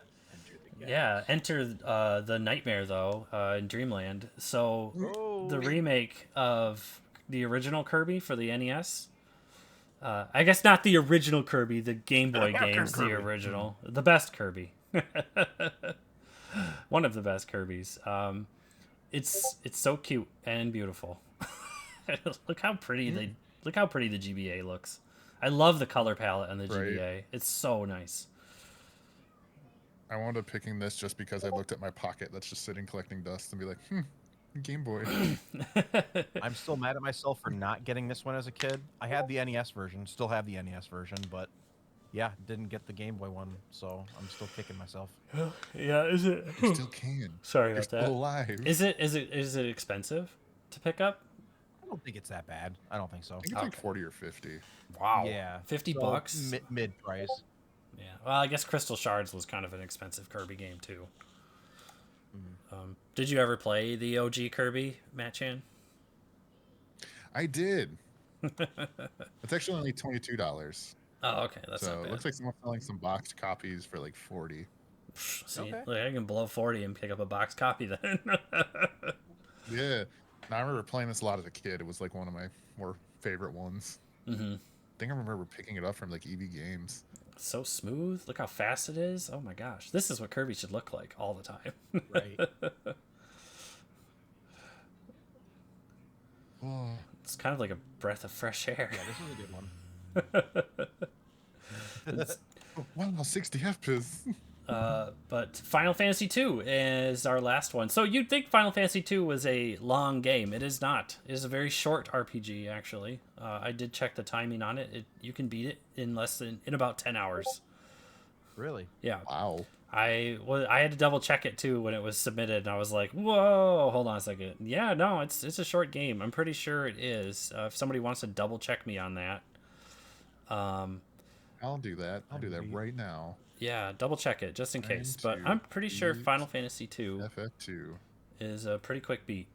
Yeah, enter the Nightmare though in Dreamland. So the remake of the original Kirby for the NES. I guess not the original Kirby. The Game Boy game's the original, the best Kirby. One of the best Kirbys. It's so cute and beautiful. Look how pretty the GBA looks. I love the color palette on the GBA. It's so nice. I wound up picking this just because I looked at my pocket that's just sitting collecting dust and be like, Game Boy. I'm still mad at myself for not getting this one as a kid. I had the NES version, still have the NES version, but yeah, didn't get the Game Boy one, so I'm still kicking myself. Yeah, is it? You still can. Sorry You're about still that. alive. Is it expensive to pick up? I don't think it's that bad. I don't think so. I think it's like 40 or 50. Wow. Yeah. $50. Mid price. Yeah. Well, I guess Crystal Shards was kind of an expensive Kirby game too. Did you ever play the OG Kirby, Matt Chan? I did. It's actually only $22. Oh, okay, that's So not it bad. looks like someone's selling some boxed copies for like 40. See, Okay. look, I can blow 40 and pick up a box copy then. Yeah. Now, I remember playing this a lot as a kid. It was like one of my more favorite ones. Mm-hmm. I think I remember picking it up from like EV Games. So smooth. Look how fast it is. Oh my gosh, this is what Kirby should look like all the time. Right. Oh, It's kind of like a breath of fresh air. Yeah, this is a good one. wow, 60 FPS. But Final Fantasy II is our last one. So you'd think Final Fantasy II was a long game. It is not. It is a very short RPG, actually. I did check the timing on it. You can beat it in about 10 hours. Really? Yeah. Wow. I had to double check it too when it was submitted, and I was like, "Whoa, hold on a second." Yeah, no, it's a short game. I'm pretty sure it is. If somebody wants to double check me on that, I'll do that. I'll do that right now. yeah, double check it just in case. But to I'm pretty sure beat Final Fantasy II FF2. is a pretty quick beat.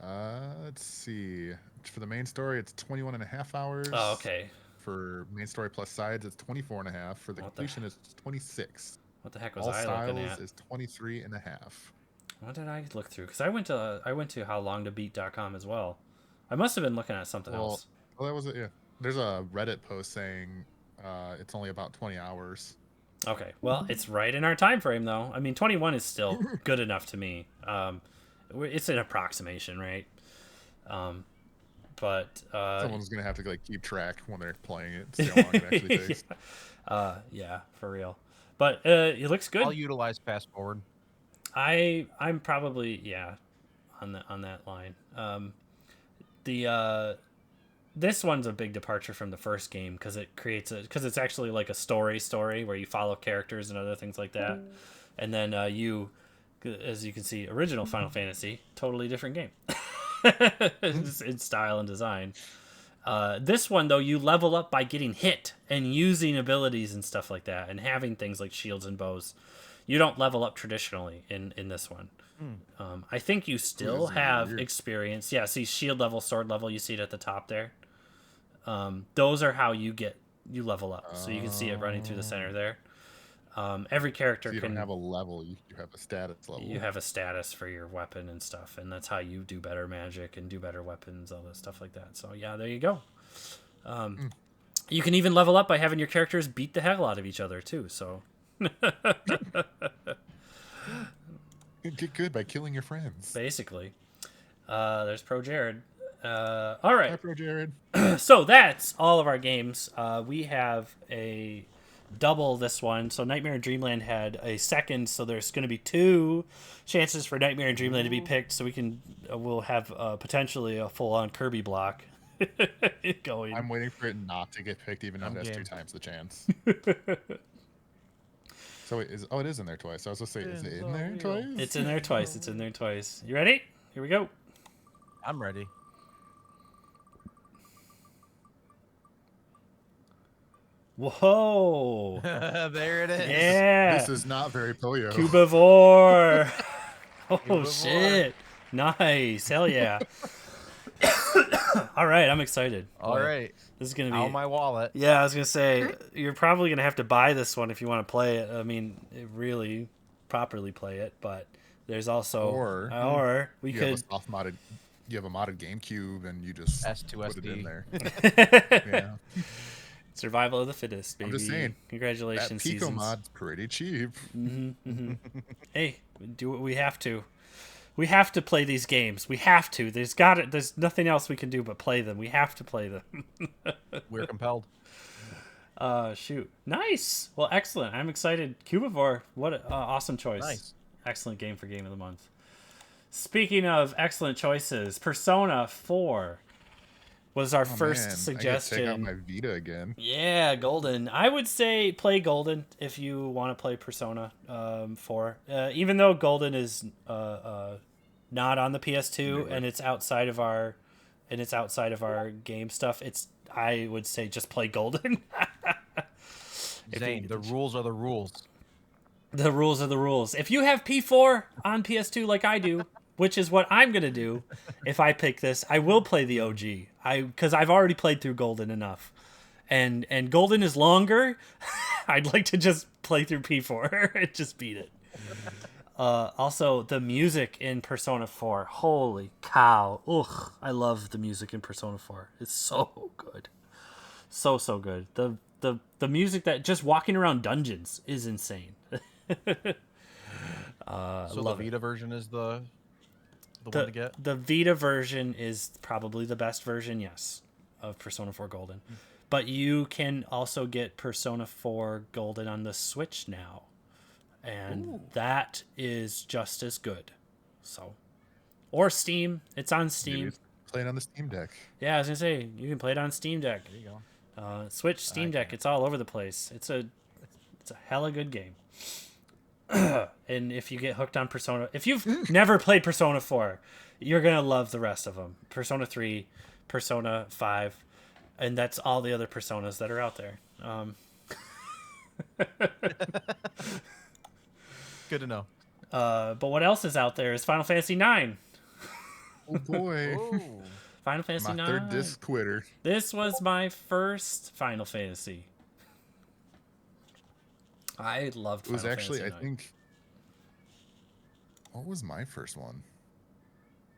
Let's see. For the main story, it's 21 and a half hours. Oh, okay. For main story plus sides, it's 24 and a half. For the What the completion, it's 26. What the heck was All I looking styles at? is 23 and a half. What did I look through? Because I went to howlongtobeat.com as well. I must have been looking at something else. Well, that was it. Yeah. There's a Reddit post saying it's only about 20 hours. Okay, well, it's right in our time frame, though. I mean, 21 is still good enough to me. It's an approximation, right? But Someone's gonna have to like keep track when they're playing it, see how long it actually takes. yeah, for real. But it looks good. I'll utilize fast forward. I'm probably on that line. This one's a big departure from the first game because because it's actually like a story where you follow characters and other things like that, and then as you can see, original Final Fantasy, totally different game in style and design. This one though, you level up by getting hit and using abilities and stuff like that, and having things like shields and bows. You don't level up traditionally in this one. I think you still have experience. Yeah, see shield level, sword level. You see it at the top there. Those are how you level up. So you can see it running through the center there. Every character So you can don't have a level; you have a status level. You have a status for your weapon and stuff, and that's how you do better magic and do better weapons, all that stuff like that. So yeah, there you go. You can even level up by having your characters beat the hell out of each other too. So. Get good by killing your friends. Basically. There's Pro Jared. All right. Hi, Pro Jared. So that's all of our games. We have a double this one. So Nightmare and Dreamland had a second, so there's going to be 2 chances for Nightmare and Dreamland to be picked. So we'll have potentially a full-on Kirby block going. I'm waiting for it not to get picked, even though it has game. 2 times the chance. So it is in there twice. I was gonna say, is it in there twice? It's in there twice. It's in there twice. You ready? Here we go. I'm ready. Whoa. There it is. Yeah. This is not very Poyo. Cubivore. Oh, Cubivore. shit. Nice. Hell yeah. All right. I'm excited. All right. This is going to be. Out my wallet. Yeah, I was going to say, you're probably going to have to buy this one if you want to play it. I mean, really properly play it, but there's also. Or we you could. have a soft modded. You have a modded GameCube, and you just S2SD. put it in there. Yeah. Survival of the fittest, baby. I'm just saying. Congratulations, That Pico Seasons. mod's pretty cheap. Hey, do what we have to. We have to play these games. We have to. There's nothing else we can do but play them. We have to play them. We're compelled. Shoot. Nice. Well, excellent. I'm excited. Cubivore, what an awesome choice. Nice. Excellent game for Game of the Month. Speaking of excellent choices, Persona 4 was our first suggestion. I gotta check out my Vita again. Yeah, Golden. I would say play Golden if you want to play Persona 4. Even though Golden is not on the PS2 and it's outside of our game stuff, I would say just play Golden. Zane, the rules are the rules. The rules are the rules. If you have P4 on PS2 like I do, which is what I'm gonna do. If I pick this, I will play the OG. Because I've already played through Golden enough, and Golden is longer. I'd like to just play through P4 and just beat it. Also, the music in Persona 4. Holy cow! Ugh, I love the music in Persona 4. It's so good, so good. The music that just walking around dungeons is insane. So love the Vita version is the one to get? The Vita version is probably the best version, yes, of Persona 4 Golden. But you can also get Persona 4 Golden on the Switch now. And that is just as good. So, or Steam. It's on Steam. Play it on the Steam Deck. Yeah, I was going to say, you can play it on Steam Deck. There you go. Switch, Steam Deck, it's all over the place. It's a hella good game. And if you get hooked on Persona, if you've never played Persona 4, you're going to love the rest of them. Persona 3, Persona 5, and that's all the other Personas that are out there. Good to know. But what else is out there is Final Fantasy 9. Oh boy. Final Fantasy My 9. third disc quitter. This was my first Final Fantasy. I loved Final Fantasy 9. I think... What was my first one?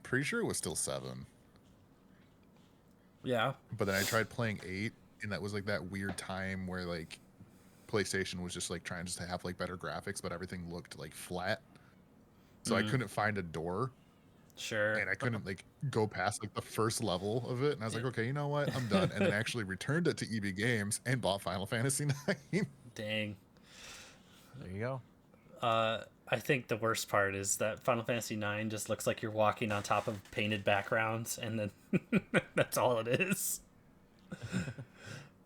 Pretty sure it was still 7. Yeah. But then I tried playing 8, and that was like that weird time where like PlayStation was just like trying just to have like better graphics, but everything looked like flat. So I couldn't find a door. Sure. And I couldn't like go past like the first level of it. And I was like, okay, you know what? I'm done. And then actually returned it to EB Games and bought Final Fantasy 9. Dang. There you go. I think the worst part is that Final Fantasy 9 just looks like you're walking on top of painted backgrounds, and then that's all it is.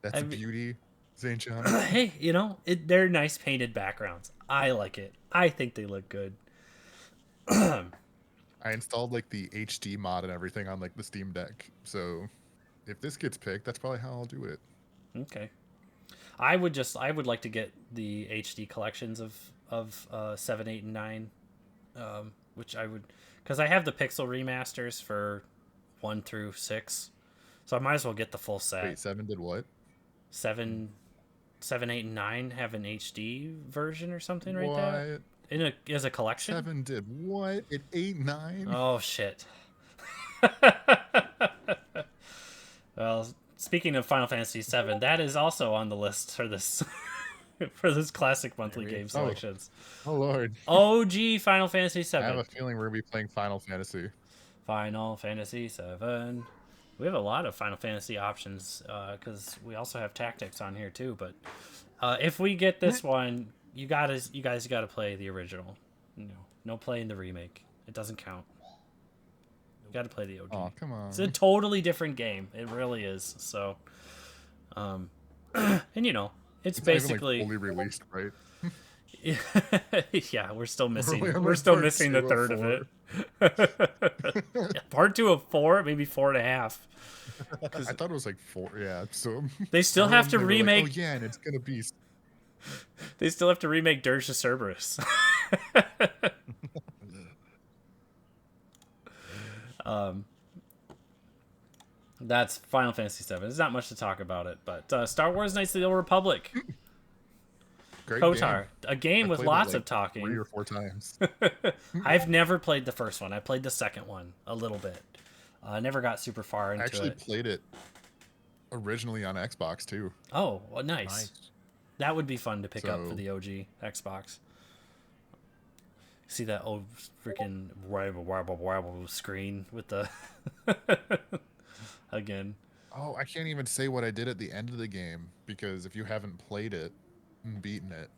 That's beauty, Zane Chan. Hey, you know, they're nice painted backgrounds. I like it. I think they look good. I installed like the HD mod and everything on like the Steam Deck. So if this gets picked, that's probably how I'll do it. Okay. I would like to get the HD collections of 7, 8, and 9, which I would, because I have the pixel remasters for 1 through 6, so I might as well get the full set. Wait, 7 did what? 7, 8, and 9 have an HD version or something right what? there as a collection. 7 did what? It 8, 9. Oh shit. Well, speaking of Final Fantasy 7, that is also on the list for this for this classic monthly game selections. Oh lord. OG Final Fantasy 7. I have a feeling we're gonna be playing Final Fantasy. Final Fantasy 7. We have a lot of Final Fantasy options because we also have Tactics on here too. But if we get this one, you guys gotta play the original. No playing the remake. It doesn't count. You gotta play the OG. Oh, come on. It's a totally different game. It really is. So, and it's basically even, like, fully released, right? Yeah, we're still missing. We're We're still part missing the 2 of third of 4. it. Yeah, part 2 of 4, maybe 4.5. I thought it was like 4. Yeah, so They still have to they were remake. like, oh yeah, and it's gonna be. They still have to remake Dirge of Cerberus. That's Final Fantasy 7. There's not much to talk about it, but Star Wars: Knights of the Old Republic. Great KOTOR, a game with lots of 3 talking. or 4 times. I've never played the first one. I played the second one a little bit. I never got super far into I actually it. played it originally on Xbox too. Oh, well, nice. That would be fun to pick up for So- the OG Xbox. See that old freaking wabble screen with the again. Oh, I can't even say what I did at the end of the game because if you haven't played it and beaten it,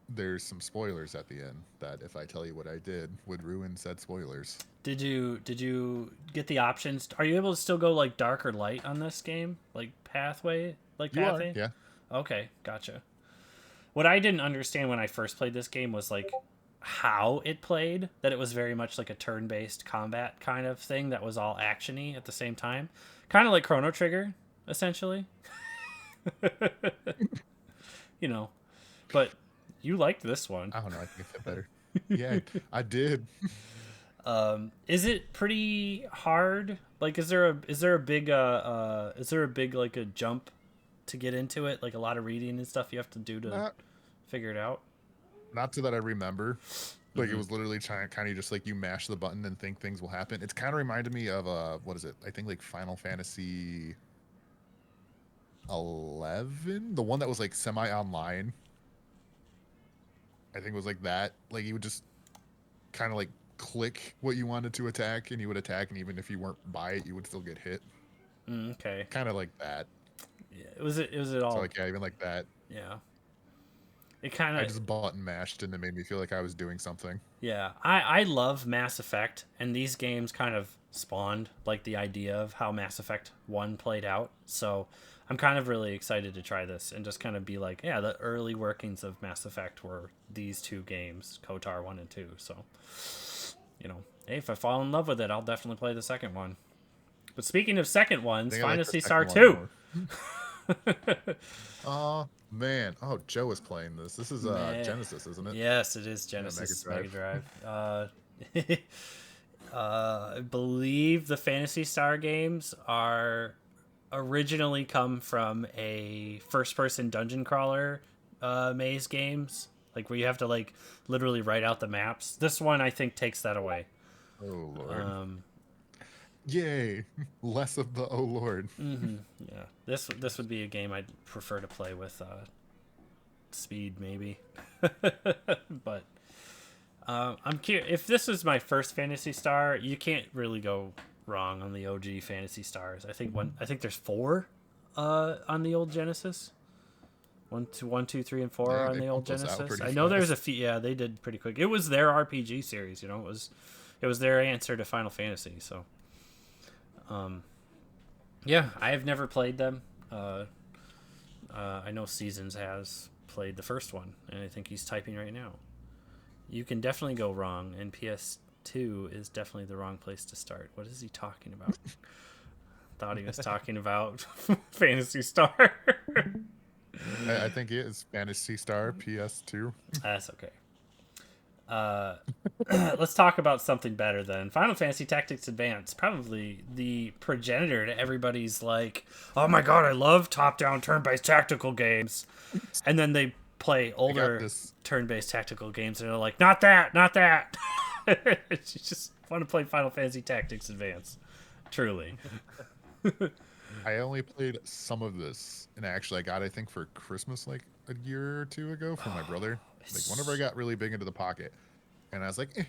there's some spoilers at the end that if I tell you what I did would ruin said spoilers. Did you get the options? Are you able to still go like dark or light on this game? Like pathway? Like You are, pathing? yeah. Okay, gotcha. What I didn't understand when I first played this game was like how it played, that it was very much like a turn-based combat kind of thing that was all actiony at the same time. Kind of like Chrono Trigger, essentially. But you liked this one. I don't know. I think I said better. Yeah, I did. Is it pretty hard? Like, is there a big like a jump to get into it? Like a lot of reading and stuff you have to do to Not figure it out? not so that I remember. Like it was literally kind of just like you mash the button and think things will happen. It's kind of reminded me of what is it? I think like Final Fantasy 11, the one that was like semi online. I think it was like that. Like you would just kind of like click what you wanted to attack, and you would attack, and even if you weren't by it, you would still get hit. Okay. Kind of like that. Yeah. Was it all? So like yeah, even like that. Yeah. It kind I of. just button mashed, and it made me feel like I was doing something. Yeah. I love Mass Effect, and these games kind of spawned like the idea of how Mass Effect 1 played out. So I'm kind of really excited to try this and just kind of be like, yeah, the early workings of Mass Effect were these two games, KOTOR 1 and 2. So, you know, hey, if I fall in love with it, I'll definitely play the second one. But speaking of second ones, I like the Phantasy second Star one 2. more. Oh man! Oh, Joe is playing this. This is Genesis, isn't it? Yes, it is Genesis Mega Drive. I believe the Phantasy Star games are originally come from a first-person dungeon crawler maze games, like where you have to like literally write out the maps. This one I think takes that away. Oh lord! Yay! Less of the oh lord. Yeah, this would be a game I'd prefer to play with speed maybe, but I'm curious if this is my first Phantasy Star. You can't really go wrong on the OG Phantasy Stars. I think there's 4 on the old Genesis. 1, 2, 3, and 4 Yeah, on they the old pumped those out Genesis. pretty I know there's a fast. few. Yeah, they did pretty quick. It was their RPG series. You know, it was their answer to Final Fantasy. So, yeah, I have never played them. I know Seasons has played the first one, and I think he's typing right now. You can definitely go wrong, and PS2 is definitely the wrong place to start. What is he talking about? Thought he was talking about Phantasy Star. I think it is Phantasy Star PS2. That's okay. Let's talk about something better then. Final Fantasy Tactics Advance, probably the progenitor to everybody's like, oh my god, I love top-down turn-based tactical games. And then they play older turn-based tactical games and they're like, not that, not that. You just want to play Final Fantasy Tactics Advance. Truly. I only played some of this, and actually I got, I think, for Christmas like a year or two ago from my brother. Like whenever I got really big into the pocket, and I was like, eh.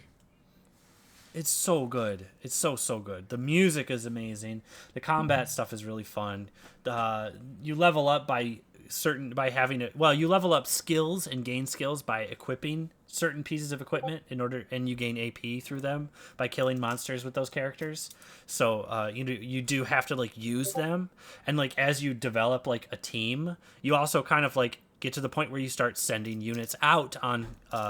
It's so good. It's so good. The music is amazing. The combat stuff is really fun. You level up by having it. Well, you level up skills and gain skills by equipping certain pieces of equipment and you gain AP through them by killing monsters with those characters. So you do have to like use them, and like as you develop like a team, you also kind of like get to the point where you start sending units out on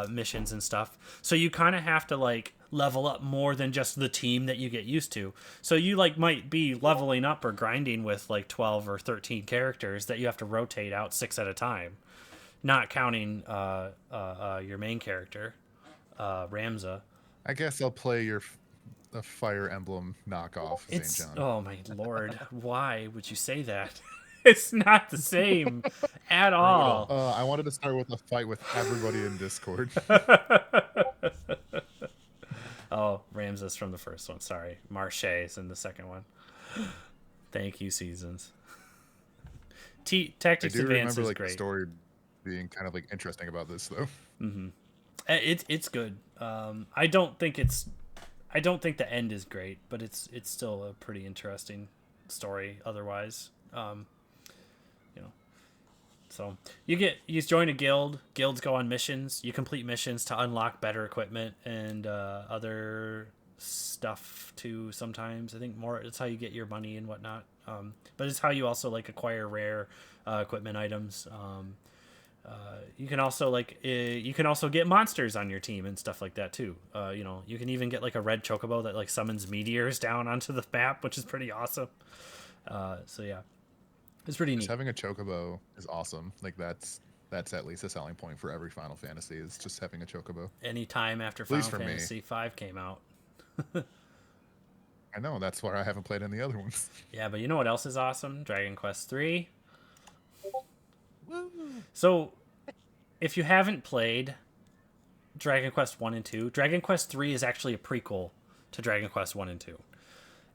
missions and stuff. So you kind of have to like level up more than just the team that you get used to. So you like might be leveling up or grinding with like 12 or 13 characters that you have to rotate out 6 at a time, not counting your main character, Ramza. I guess I'll play your Fire Emblem knockoff, Zane John. Oh my lord, why would you say that? It's not the same at all. I wanted to start with a fight with everybody in Discord. Oh, Ramses from the first one. Sorry. Marche is in the second one. Thank you, Seasons. Tactics I do Advance remember is like great. the story being kind of like interesting about this though. Mm-hmm. It's good. I don't think the end is great, but it's still a pretty interesting story otherwise. So you join a guild. Guilds go on missions. You complete missions to unlock better equipment and other stuff too. Sometimes I think more. It's how you get your money and whatnot. But it's how you also like acquire rare equipment items. You can also get monsters on your team and stuff like that too. You can even get like a red chocobo that like summons meteors down onto the map, which is pretty awesome. So yeah. It's pretty neat. Just having a chocobo is awesome. Like that's at least a selling point for every Final Fantasy is just having a chocobo. Anytime after Final Fantasy V came out. I know, that's why I haven't played any other ones. Yeah, but you know what else is awesome? Dragon Quest 3. Woo! So, if you haven't played Dragon Quest 1 and 2, Dragon Quest 3 is actually a prequel to Dragon Quest 1 and 2.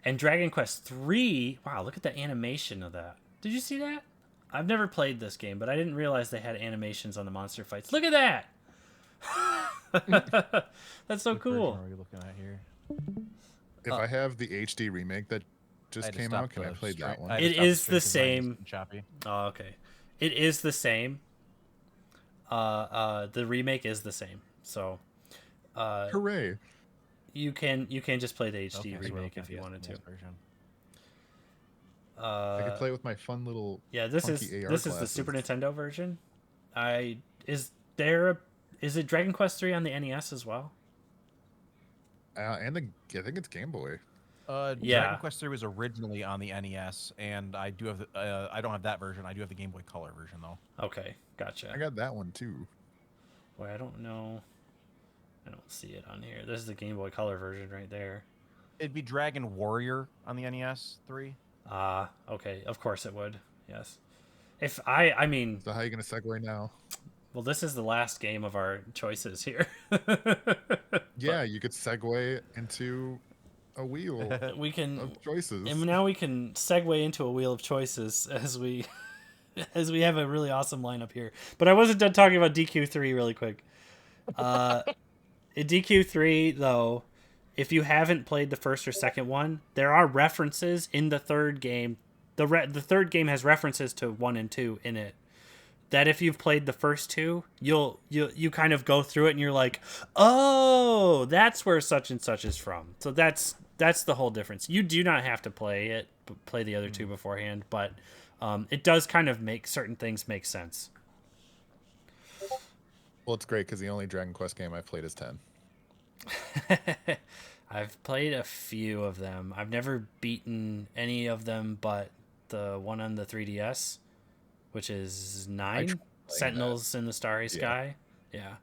And Dragon Quest 3, wow, look at the animation of that. Did you see that? I've never played this game, but I didn't realize they had animations on the monster fights. Look at that! That's so What version cool. are we looking at here? If I have the HD remake that I just had to came stop out, can I the play stream- that one? I had to It stop is stream the 'cause mine was same. choppy. Oh, okay. It is the same. The remake is the same. So, Hooray! you can just play the HD Okay, so we're remake looking if you at the wanted to. SNES version. I could play with my fun little Yeah, this is funky AR the glasses. Super Nintendo version. Is it Dragon Quest 3 on the NES as well? And I think it's Game Boy. Yeah. Dragon Quest 3 was originally on the NES, and I do have the, I don't have that version. I do have the Game Boy Color version though. Okay, gotcha. I got that one too. Boy, I don't know. I don't see it on here. This is the Game Boy Color version right there. It'd be Dragon Warrior on the NES 3. Okay. Of course it would. Yes. If I mean, So how are you gonna segue now? well, this is the last game of our choices here. Yeah, you could segue into a wheel We can, of choices. and now we can segue into a wheel of choices as we have a really awesome lineup here. But I wasn't done talking about DQ3 really quick. In DQ3 though, if you haven't played the first or second one, there are references in the third game. The third game has references to 1 and 2 in it. That if you've played the first two, you kind of go through it and you're like, oh, that's where such and such is from. So that's the whole difference. You do not have to play the other two beforehand, but it does kind of make certain things make sense. Well, it's great because the only Dragon Quest game I've played is 10. I've played a few of them. I've never beaten any of them but the one on the 3DS, which is 9 Sentinels in the Starry Sky. Yeah.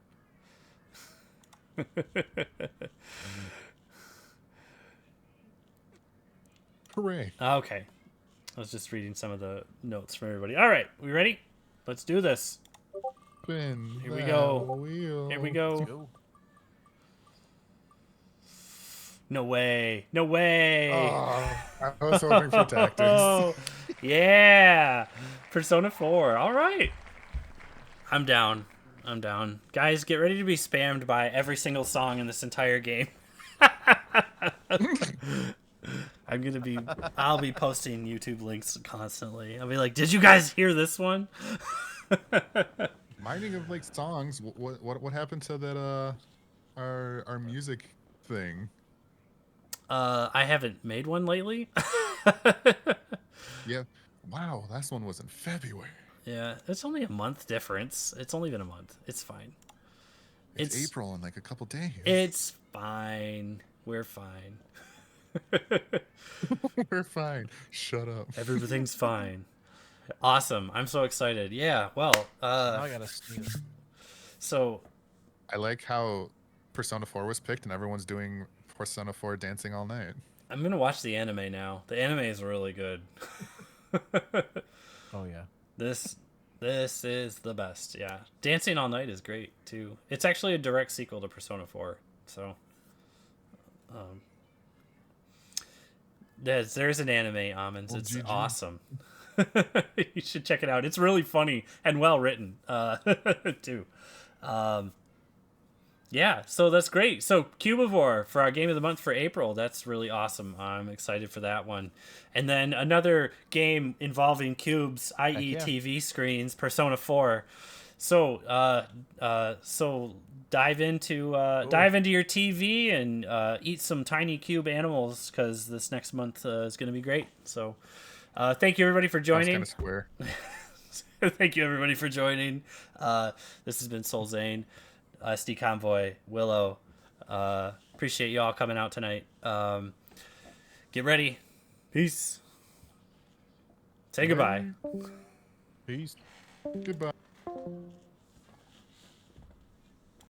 Hooray! Okay. I was just reading some of the notes from everybody. All right, we ready? Let's do this. Spin Here we that go. wheel. Here we Let's go. go. No way. No way. Oh, I was hoping for tactics. Oh, yeah. Persona 4. All right. I'm down. Guys, get ready to be spammed by every single song in this entire game. I'll be posting YouTube links constantly. I'll be like, did you guys hear this one? Minding of like songs, what happened to that our music thing? I haven't made one lately. Yeah. Wow, last one was in February. Yeah, it's only a month difference. It's only been a month. It's fine. It's April in like a couple days. It's fine. We're fine. We're fine. Shut up. Everything's fine. Awesome. I'm so excited. Yeah, well, Now I gotta sneeze. so I like how Persona 4 was picked and everyone's doing Persona 4 dancing all night. I'm going to watch the anime now. The anime is really good. Oh yeah. This is the best. Yeah. Dancing All Night is great too. It's actually a direct sequel to Persona 4. So there's an anime, Almonds. It's O.V.G.C. awesome. You should check it out. It's really funny and well written too. Yeah, so that's great. So Cubivore for our game of the month for April. That's really awesome. I'm excited for that one. And then another game involving cubes, i.e. yeah. TV screens, Persona 4. So so dive into your TV and eat some tiny cube animals because this next month is going to be great. So thank you everybody for joining. Kind of square. Thank you everybody for joining. This has been Soul Zane. SD Convoy, Willow. Appreciate you all coming out tonight. Get ready. Peace. Say goodbye. Peace. Goodbye.